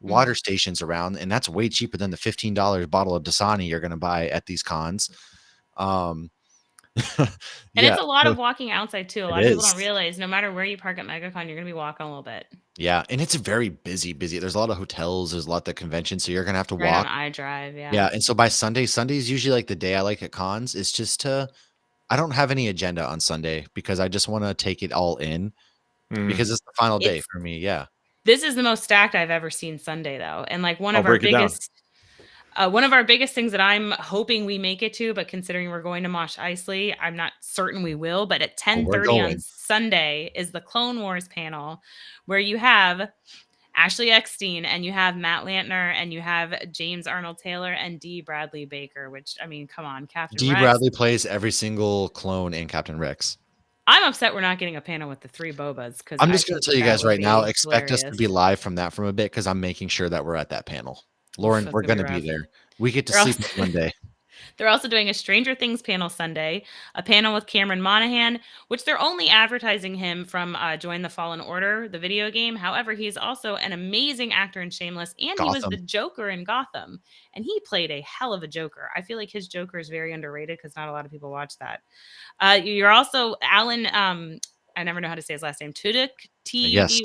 water stations around, and that's way cheaper than the $15 bottle of Dasani you're going to buy at these cons. And Yeah, it's a lot of walking outside too. A lot It of people is. don't realize no matter where you park at MegaCon, you're gonna be walking a little bit. yeah, and it's a very busy. There's a lot of hotels, there's a lot of conventions, so you're gonna have to Right walk. on iDrive, yeah. Yeah, and so by Sunday is usually like the day I like at cons. It's just I don't have any agenda on Sunday because I just want to take it all in because it's the final day It's- for me. Yeah. This is the most stacked I've ever seen Sunday though, and like one I'll of our break it down. biggest things that I'm hoping we make it to, but considering we're going to Mosh Isley, I'm not certain we will. But at 10:30 on going. Sunday is the Clone Wars panel, where you have Ashley Eckstein and you have Matt Lantner and you have James Arnold Taylor and D. Bradley Baker. Which I mean, come on, Captain D. Rex. Bradley plays every single clone in Captain Rex. I'm upset we're not getting a panel with the 3 Bobas because I'm just going to tell you guys right now, expect us to be live from that from a bit because I'm making sure that we're at that panel. Lauren, that's we're gonna going be to be rough. there. We get to They're sleep also- one day. They're also doing a Stranger Things panel Sunday, a panel with Cameron Monaghan, which they're only advertising him from Join the Fallen Order, the video game. However, he's also an amazing actor in Shameless, and he was Gotham. the Joker in Gotham, and he played a hell of a Joker. I feel like his Joker is very underrated because not a lot of people watch that. You're also Alan, I never know how to say his last name, Tudyk, Tudyk.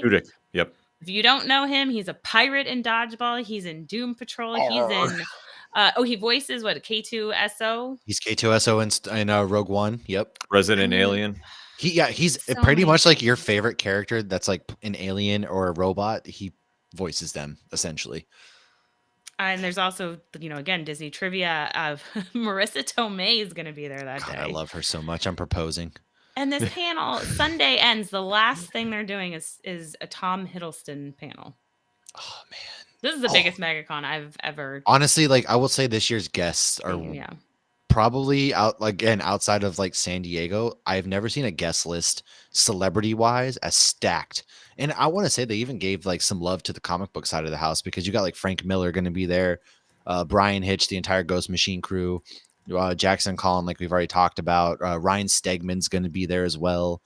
Tudyk. Yep. If you don't know him, he's a pirate in Dodgeball. He's in Doom Patrol. He's in... he voices what, K2SO? He's K2SO in Rogue One. Yep. Resident Alien. He's So pretty many much like your favorite character that's like an alien or a robot. He voices them essentially. And there's also, again, Disney trivia of Marissa Tomei is going to be there that God, day. I love her so much. I'm proposing. And this panel, Sunday ends. The last thing they're doing is a Tom Hiddleston panel. Oh man. This is the biggest MegaCon I've ever. Honestly, like I will say this year's guests are probably outside of like San Diego. I've never seen a guest list celebrity wise as stacked. And I want to say they even gave like some love to the comic book side of the house because you got like Frank Miller going to be there, Brian Hitch, the entire Ghost Machine crew, Jackson Collin, like we've already talked about. Ryan Stegman's going to be there as well.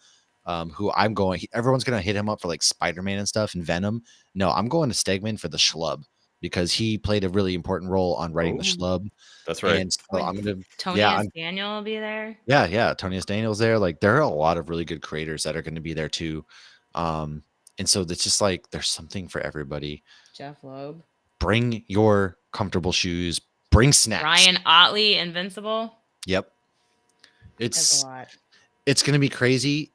Who everyone's going to hit him up for like Spider-Man and stuff and Venom. No, I'm going to Stegman for the Schlub because he played a really important role on writing the Schlub. That's right. And so I'm going to, Tony S. Daniel will be there. Yeah. Tony S. Daniel's there. Like there are a lot of really good creators that are going to be there too. And so it's just like there's something for everybody. Jeff Loeb. Bring your comfortable shoes. Bring snacks. Ryan Otley, Invincible. Yep. That's a lot. It's going to be crazy.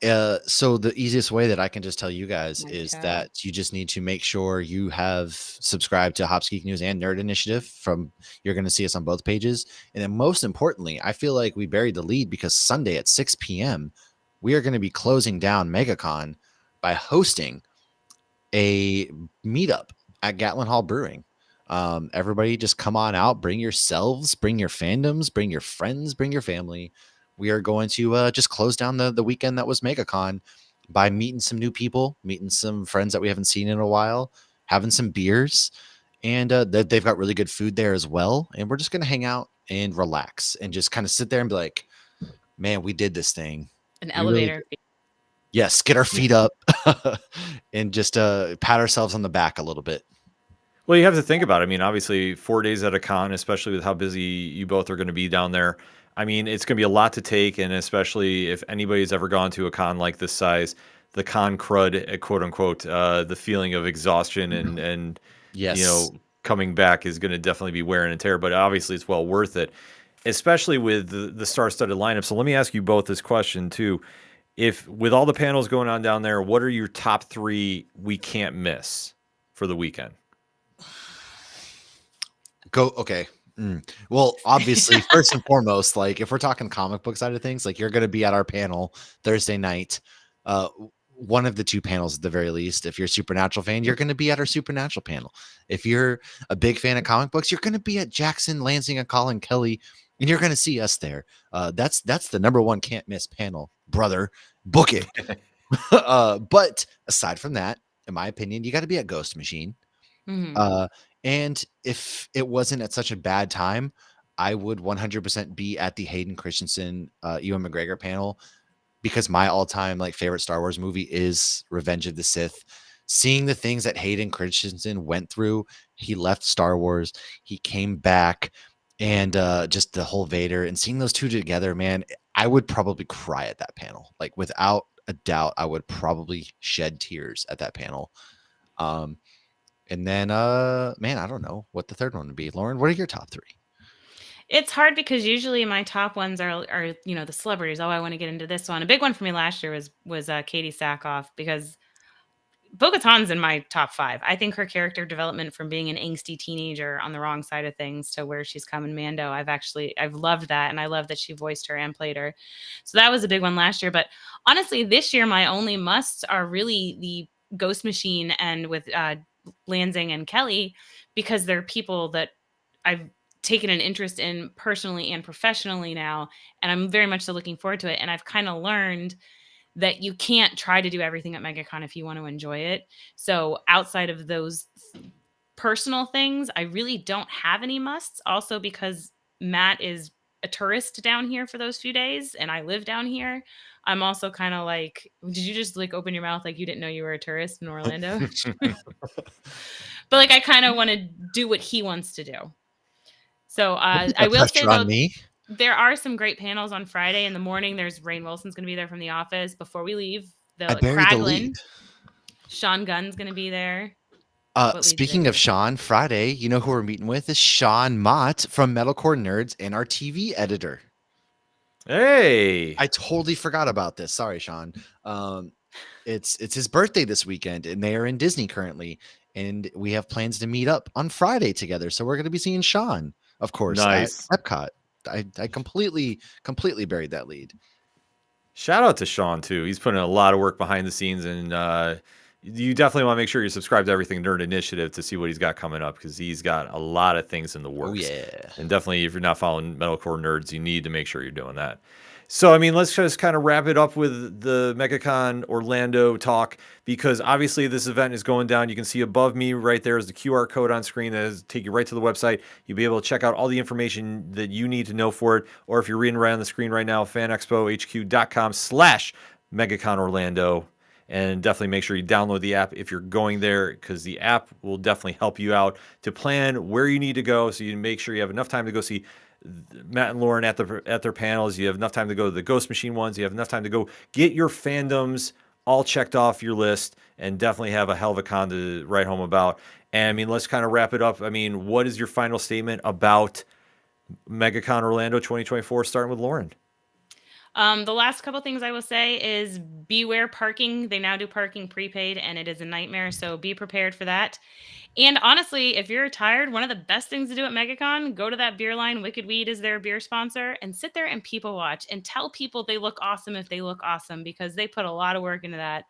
So the easiest way that I can just tell you guys My is toe. that you just need to make sure you have subscribed to Hops Geek News and Nerd Initiative. You're going to see us on both pages. And then most importantly, I feel like we buried the lead because Sunday at 6 p.m., we are going to be closing down MegaCon by hosting a meetup at Gatlin Hall Brewing. Everybody just come on out, bring yourselves, bring your fandoms, bring your friends, bring your family. We are going to just close down the weekend that was MegaCon by meeting some new people, meeting some friends that we haven't seen in a while, having some beers, and they've got really good food there as well. And we're just going to hang out and relax and just kind of sit there and be like, man, we did this thing. An elevator. Yes, get our feet up and just pat ourselves on the back a little bit. Well, you have to think about it. I mean, obviously, 4 days at a con, especially with how busy you both are going to be down there. I mean, it's going to be a lot to take, and especially if anybody's ever gone to a con like this size, the con crud, quote unquote, the feeling of exhaustion and Yes. coming back is going to definitely be wear and tear. But obviously, it's well worth it, especially with the star-studded lineup. So let me ask you both this question too: if with all the panels going on down there, what are your top 3 we can't miss for the weekend? Okay. Well, obviously, first and foremost, like if we're talking comic book side of things, like you're going to be at our panel Thursday night. One of the 2 panels at the very least. If you're a Supernatural fan, you're going to be at our Supernatural panel. If you're a big fan of comic books, you're going to be at Jackson, Lansing, and Colin Kelly, and you're going to see us there. That's the number 1 can't miss panel, brother. Book it. But aside from that, in my opinion, you got to be at Ghost Machine. Mm-hmm. And if it wasn't at such a bad time, I would 100% be at the Hayden Christensen, Ewan McGregor panel, because my all-time like favorite Star Wars movie is Revenge of the Sith. Seeing the things that Hayden Christensen went through, he left Star Wars, he came back, and just the whole Vader, and seeing those 2 together, man, I would probably cry at that panel. Like without a doubt, I would probably shed tears at that panel. And then, man, I don't know what the third one would be. Lauren, what are your top 3? It's hard because usually my top ones are the celebrities. Oh, I want to get into this one. A big one for me last year was Katie Sackhoff, because Bo-Katan's in my top 5. I think her character development from being an angsty teenager on the wrong side of things to where she's come in Mando, I've loved that, and I love that she voiced her and played her. So that was a big one last year. But honestly, this year my only musts are really the Ghost Machine and with Lansing and Kelly, because they're people that I've taken an interest in personally and professionally now, and I'm very much so looking forward to it. And I've kind of learned that you can't try to do everything at MegaCon if you want to enjoy it. So outside of those personal things, I really don't have any musts. Also, because Matt is a tourist down here for those few days, and I live down here. I'm also kind of like, did you just like open your mouth like you didn't know you were a tourist in Orlando? But like, I kind of want to do what he wants to do. So I will say though, there are some great panels on Friday in the morning. There's Rainn Wilson's going to be there from The Office before we leave. Kraglin, Sean Gunn's going to be there. Speaking of Sean, Friday, you know who we're meeting with is Sean Mott from Metalcore Nerds and our TV editor. Hey, I totally forgot about this. Sorry, Sean. It's his birthday this weekend, and they are in Disney currently, and we have plans to meet up on Friday together. So we're going to be seeing Sean, of course, nice. at Epcot. I completely buried that lead. Shout out to Sean too. He's putting a lot of work behind the scenes, and you definitely want to make sure you subscribe to Everything Nerd Initiative to see what he's got coming up, because he's got a lot of things in the works. Oh yeah, and definitely if you're not following Metalcore Nerds, you need to make sure you're doing that. So, I mean, let's just kind of wrap it up with the MegaCon Orlando talk, because obviously this event is going down. You can see above me right there is the QR code on screen that is take you right to the website. You'll be able to check out all the information that you need to know for it. Or if you're reading right on the screen right now, fanexpohq.com/MegaCon Orlando. And definitely make sure you download the app if you're going there, because the app will definitely help you out to plan where you need to go, so you make sure you have enough time to go see Matt and Lauren at their panels. You have enough time to go to the Ghost Machine ones. You have enough time to go get your fandoms all checked off your list and definitely have a hell of a con to write home about. And I mean, let's kind of wrap it up. I mean, what is your final statement about MegaCon Orlando 2024, starting with Lauren? The last couple things I will say is beware parking. They now do parking prepaid, and it is a nightmare. So be prepared for that. And honestly, if you're tired, one of the best things to do at MegaCon, go to that beer line. Wicked Weed is their beer sponsor, and sit there and people watch and tell people they look awesome if they look awesome, because they put a lot of work into that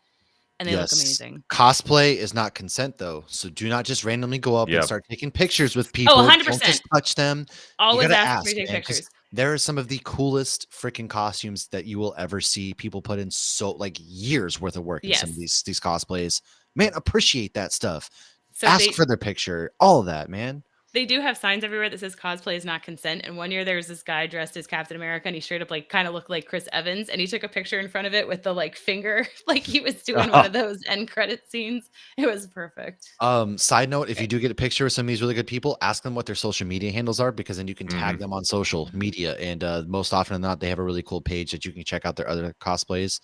and they look amazing. Cosplay is not consent, though. So do not just randomly go up and start taking pictures with people. Oh, 100%. Don't just touch them. Always you gotta ask for man, pictures. there are some of the coolest freaking costumes that you will ever see. People put in years worth of work in some of these cosplays. Man, appreciate that stuff. So ask for their picture. All of that, man. They do have signs everywhere that says cosplay is not consent. And one year there was this guy dressed as Captain America, and he straight up kind of looked like Chris Evans, and he took a picture in front of it with the finger, like he was doing one of those end credit scenes. It was perfect. Side note, if you do get a picture with some of these really good people, ask them what their social media handles are, because then you can tag them on social media. And most often than not, they have a really cool page that you can check out their other cosplays.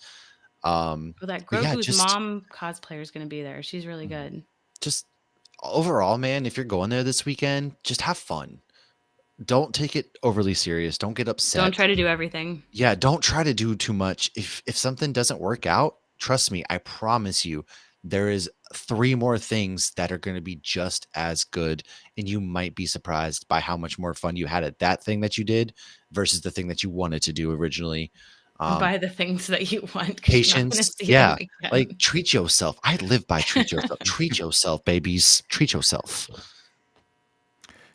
That Grogu's mom cosplayer is going to be there. She's really good. Just overall, man, if you're going there this weekend, just have fun. Don't take it overly serious. Don't get upset. Don't try to do everything. Yeah, don't try to do too much. If something doesn't work out, trust me, I promise you, there is 3 more things that are going to be just as good, and you might be surprised by how much more fun you had at that thing that you did versus the thing that you wanted to do originally. Buy the things that you want. Patience. Yeah. Treat yourself. I live by treat yourself. Treat yourself, babies. Treat yourself.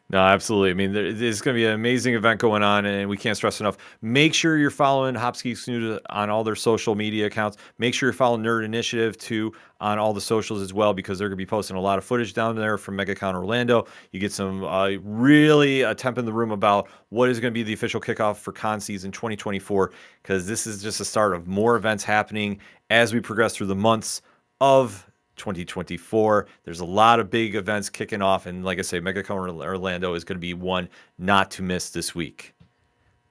No, absolutely. I mean, there's going to be an amazing event going on, and we can't stress enough. Make sure you're following Hops Geeks News on all their social media accounts. Make sure you're following Nerd Initiative too on all the socials as well, because they're going to be posting a lot of footage down there from MegaCon Orlando. You get some really a temp in the room about what is going to be the official kickoff for con season 2024, because this is just the start of more events happening as we progress through the months of 2024. There's a lot of big events kicking off, and like I say, MegaCon Orlando is going to be one not to miss this week.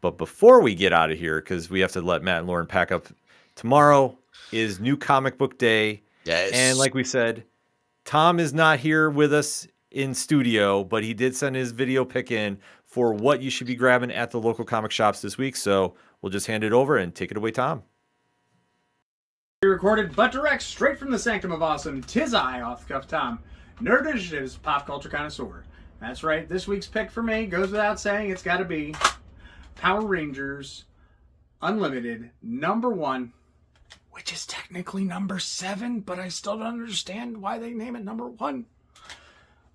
But before we get out of here, because we have to let Matt and Lauren pack up, tomorrow is New Comic Book Day. Yes. And like we said, Tom is not here with us in studio, but he did send his video pick in for what you should be grabbing at the local comic shops this week. So we'll just hand it over and take it away, Tom. Recorded but direct straight from the sanctum of awesome. 'Tis I, off the cuff Tom, Nerd Initiative's pop culture connoisseur. That's right, this week's pick for me goes without saying. It's got to be Power Rangers Unlimited #1, which is technically #7, but I still don't understand why they name it #1.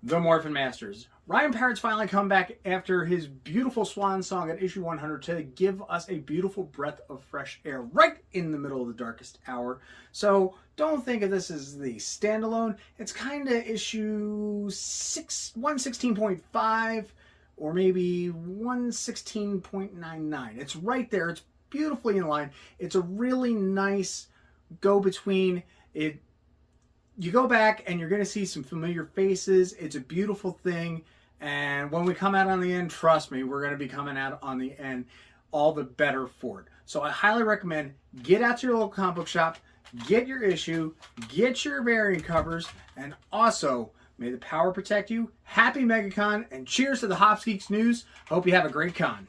The Morphin Masters. Ryan Parrott's finally come back after his beautiful swan song at issue 100 to give us a beautiful breath of fresh air right in the middle of the darkest hour. So don't think of this as the standalone. It's kind of issue 116.5 or maybe 116.99. It's right there. It's beautifully in line. It's a really nice go-between. You go back and you're going to see some familiar faces. It's a beautiful thing. And when we come out on the end, trust me, we're going to be coming out on the end all the better for it. So I highly recommend get out to your local comic book shop, get your issue, get your variant covers, and also may the power protect you. Happy MegaCon, and cheers to the Hops Geeks News. Hope you have a great con.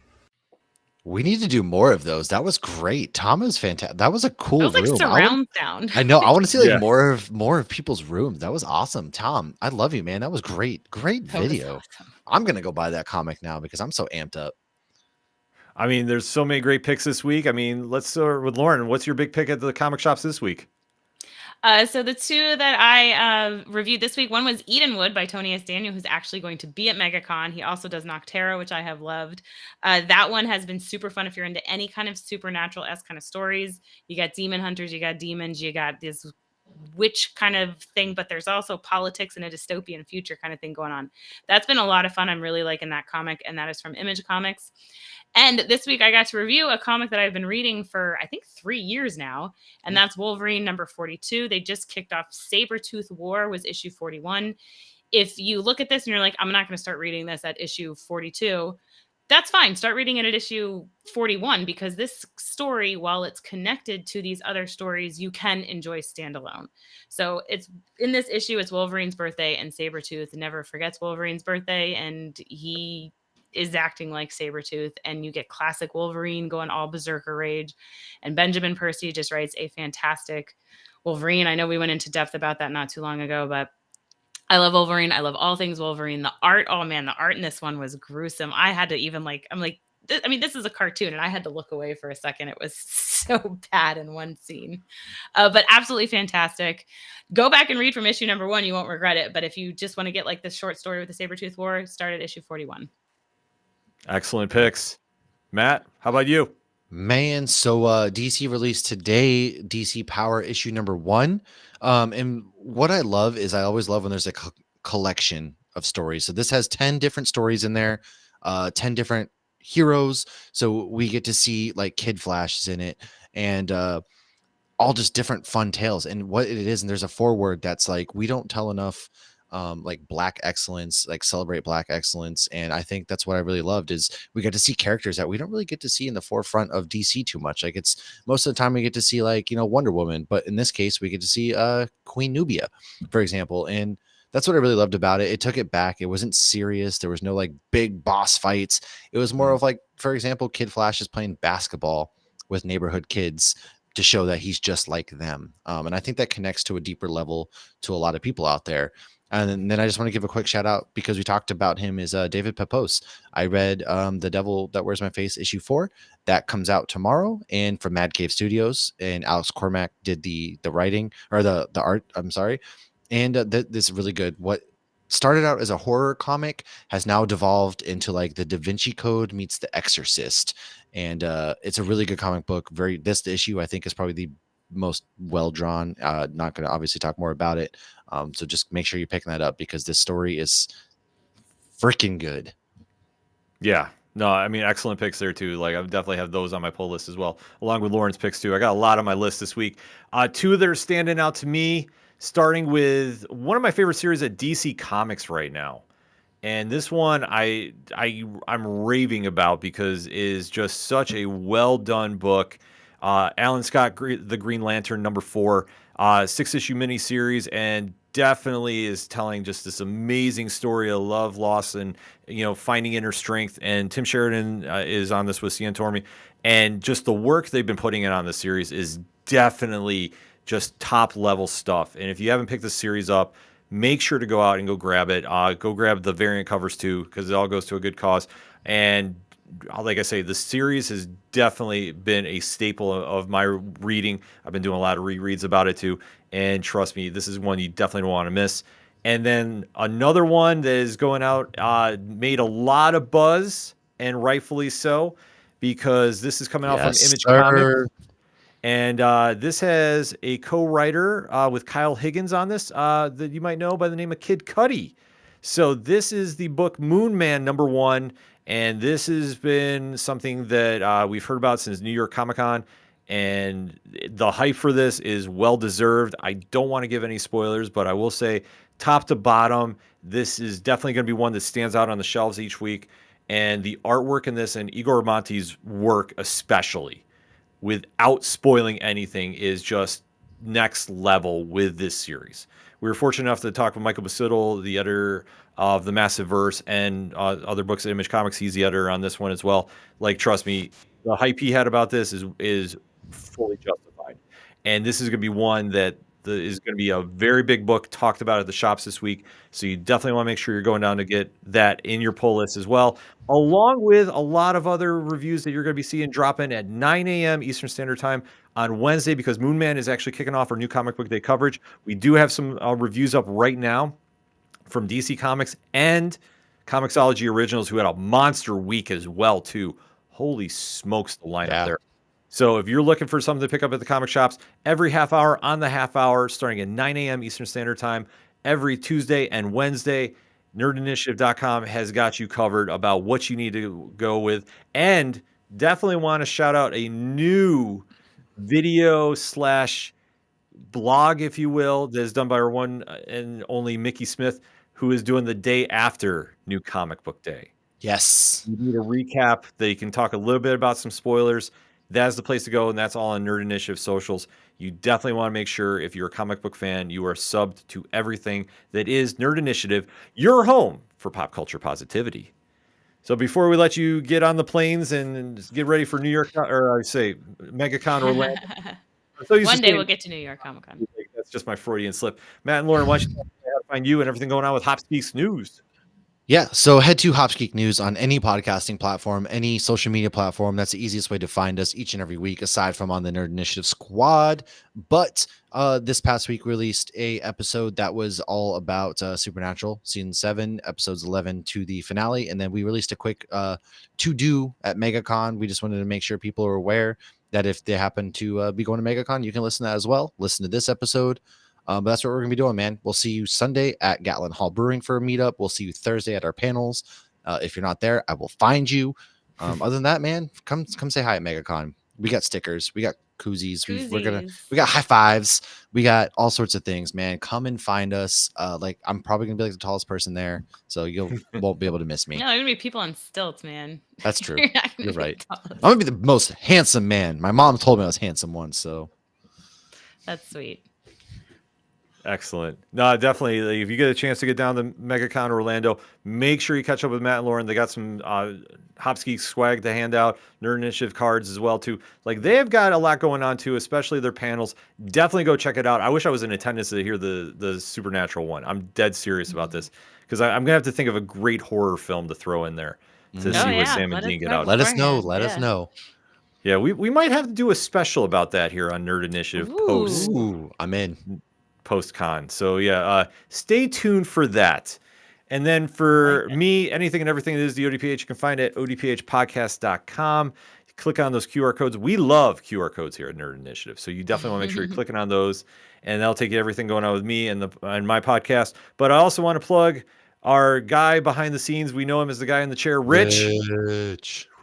We need to do more of those. That was great. Tom was fantastic. That was a cool room. That was like surround sound. I know. I want to see more of people's rooms. That was awesome. Tom, I love you, man. That was great. Great video. Awesome. I'm going to go buy that comic now because I'm so amped up. I mean, there's so many great picks this week. I mean, let's start with Lauren. What's your big pick at the comic shops this week? So the 2 that I reviewed this week, one was Edenwood by Tony S. Daniel, who's actually going to be at MegaCon. He also does Noctera, which I have loved. That one has been super fun if you're into any kind of supernatural-esque kind of stories. You got demon hunters, you got demons, you got this witch kind of thing, but there's also politics and a dystopian future kind of thing going on. That's been a lot of fun. I'm really liking that comic, and that is from Image Comics. And this week I got to review a comic that I've been reading for, I think, 3 years now, and that's Wolverine #42. They just kicked off Sabretooth War, was issue 41. If you look at this and you're like, I'm not going to start reading this at issue 42, that's fine. Start reading it at issue 41, because this story, while it's connected to these other stories, you can enjoy standalone. So it's in this issue, it's Wolverine's birthday, and Sabretooth never forgets Wolverine's birthday, and he is acting like Sabretooth, and you get classic Wolverine going all berserker rage. And Benjamin Percy just writes a fantastic Wolverine. I know we went into depth about that not too long ago, but I love Wolverine. I love all things Wolverine. The art, oh man, the art in this one was gruesome. I had to even I'm like, I mean, this is a cartoon, and I had to look away for a second. It was so bad in one scene, but absolutely fantastic. Go back and read from issue number 1. You won't regret it. But if you just want to get like this short story with the Sabretooth War, start at issue 41. Excellent picks. Matt, how about you? Man, so DC released today DC Power issue number 1. And what I love is I always love when there's a collection of stories. So this has 10 different stories in there, 10 different heroes. So we get to see like Kid Flash is in it, and all just different fun tales and what it is. And there's a foreword that's like, we don't tell enough like Black excellence, like celebrate Black excellence. And I think that's what I really loved is we get to see characters that we don't really get to see in the forefront of DC too much. Like it's most of the time we get to see like, you know, Wonder Woman, but in this case we get to see Queen Nubia, for example. And that's what I really loved about it. It took it back. It wasn't serious. There was no like big boss fights. It was more of like, for example, Kid Flash is playing basketball with neighborhood kids to show that he's just like them. And I think that connects to a deeper level to a lot of people out there. And then I just want to give a quick shout out because we talked about him is David Pepose. I read The Devil That Wears My Face issue 4. That comes out tomorrow, and from Mad Cave Studios, and Alex Cormack did the writing or the art. I'm sorry. And this is really good. What started out as a horror comic has now devolved into like the Da Vinci Code meets The Exorcist. And it's a really good comic book. This issue I think is probably the most well drawn. Not going to obviously talk more about it. So just make sure you're picking that up because this story is freaking good. Yeah. No, I mean, excellent picks there too. Like I definitely have those on my pull list as well, along with Lauren's picks too. I got a lot on my list this week. 2 that are standing out to me, starting with one of my favorite series at DC Comics right now. And this one I'm raving about because it is just such a well done book. Alan Scott, The Green Lantern #4, 6-issue miniseries, and definitely is telling just this amazing story of love, loss, and finding inner strength. And Tim Sheridan is on this with Cian Tormey, and just the work they've been putting in on this series is definitely just top level stuff. And if you haven't picked this series up, make sure to go out and go grab it. Go grab the variant covers too, because it all goes to a good cause. And like I say, the series has definitely been a staple of my reading. I've been doing a lot of rereads about it too. And trust me, this is one you definitely don't want to miss. And then another one that is going out, made a lot of buzz, and rightfully so, because this is coming out from Image Comics. And this has a co-writer with Kyle Higgins on this that you might know by the name of Kid Cudi. So this is the book Moon Man #1, and this has been something that we've heard about since New York Comic Con, and the hype for this is well deserved. I don't want to give any spoilers, but I will say top to bottom, this is definitely going to be one that stands out on the shelves each week. And the artwork in this, and Igor Monti's work especially, without spoiling anything, is just next level with this series. We were fortunate enough to talk with Michael Basiddle, the editor of The Massive Verse and other books at Image Comics. He's the editor on this one as well. Like, trust me, the hype he had about this is fully justified. And this is going to be one that is going to be a very big book talked about at the shops this week. So you definitely want to make sure you're going down to get that in your pull list as well, along with a lot of other reviews that you're going to be seeing dropping at 9 a.m. Eastern Standard Time on Wednesday, because Moon Man is actually kicking off our new comic book day coverage. We do have some reviews up right now from DC Comics and Comixology Originals, who had a monster week as well too. Holy smokes, the lineup there. So if you're looking for something to pick up at the comic shops, every half hour on the half hour, starting at 9 a.m. Eastern Standard Time, every Tuesday and Wednesday, nerdinitiative.com has got you covered about what you need to go with. And definitely want to shout out a new video / blog, if you will, that is done by our one and only Mickey Smith, who is doing the day after New Comic Book Day. Yes. You need a recap that you can talk a little bit about some spoilers. That's the place to go, and that's all on Nerd Initiative socials. You definitely want to make sure if you're a comic book fan, you are subbed to everything that is Nerd Initiative, your home for pop culture positivity. So before we let you get on the planes and just get ready for New York, or I say MegaCon Orlando. So used to One day saying- we'll get to New York Comic Con. That's just my Freudian slip. Matt and Lauren, why don't you tell me how to find you and everything going on with Hopspeaks News? Yeah, so head to Hops Geek News on any podcasting platform, any social media platform. That's the easiest way to find us each and every week, aside from on the Nerd Initiative Squad. But this past week released a episode that was all about Supernatural season 7, episodes 11 to the finale, and then we released a quick to do at MegaCon. We just wanted to make sure people are aware that if they happen to be going to MegaCon, you can listen to that as well. Listen to this episode. But that's what we're going to be doing, man. We'll see you Sunday at Gatlin Hall Brewing for a meetup. We'll see you Thursday at our panels. If you're not there, I will find you. Other than that, man, come say hi at MegaCon. We got stickers. We got koozies. We got high fives. We got all sorts of things, man. Come and find us. Like I'm probably going to be like the tallest person there, so you won't be able to miss me. No, there's going to be people on stilts, man. That's true. You're You're right. I'm going to be the most handsome man. My mom told me I was handsome once, so. That's sweet. Excellent. No, definitely. Like, if you get a chance to get down to MegaCon Orlando, make sure you catch up with Matt and Lauren. They got some Hopsgeek swag to hand out, Nerd Initiative cards as well too. Like they've got a lot going on too, especially their panels. Definitely go check it out. I wish I was in attendance to hear the Supernatural one. I'm dead serious about this because I'm gonna have to think of a great horror film to throw in there to see what Sam and Dean get out. Let us know. Let us know. Yeah, we might have to do a special about that here on Nerd Initiative post. Ooh, I'm in. Post-con. So yeah, stay tuned for that. And then for me, anything and everything that is the ODPH, you can find it at odphpodcast.com. Click on those QR codes. We love QR codes here at Nerd Initiative. So you definitely want to make sure you're clicking on those, and that'll take you everything going on with me and my podcast. But I also want to plug our guy behind the scenes. We know him as the guy in the chair, Rich.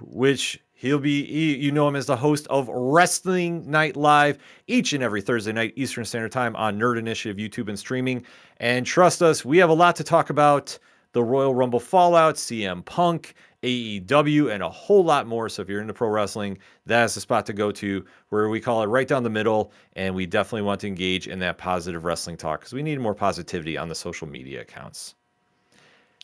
Which he'll be, you know him as the host of Wrestling Night Live each and every Thursday night, Eastern Standard Time on Nerd Initiative, YouTube, and streaming. And trust us, we have a lot to talk about. The Royal Rumble fallout, CM Punk, AEW, and a whole lot more. So if you're into pro wrestling, that's the spot to go to, where we call it right down the middle. And we definitely want to engage in that positive wrestling talk because we need more positivity on the social media accounts.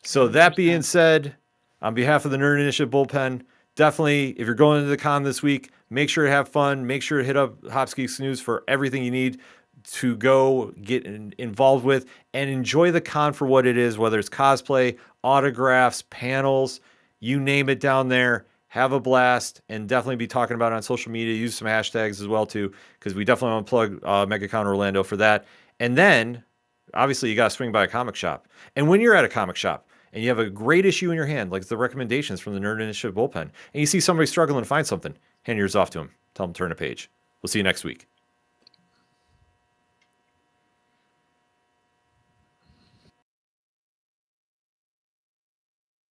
So that being said, on behalf of the Nerd Initiative Bullpen, definitely, if you're going to the con this week, make sure to have fun. Make sure to hit up Hopsgeeks News for everything you need to go get involved with and enjoy the con for what it is, whether it's cosplay, autographs, panels, you name it down there. Have a blast and definitely be talking about it on social media. Use some hashtags as well, too, because we definitely want to plug MegaCon Orlando for that. And then, obviously, you got to swing by a comic shop. And when you're at a comic shop, and you have a great issue in your hand, like the recommendations from the Nerd Initiative Bullpen, and you see somebody struggling to find something, hand yours off to them. Tell them to turn a page. We'll see you next week.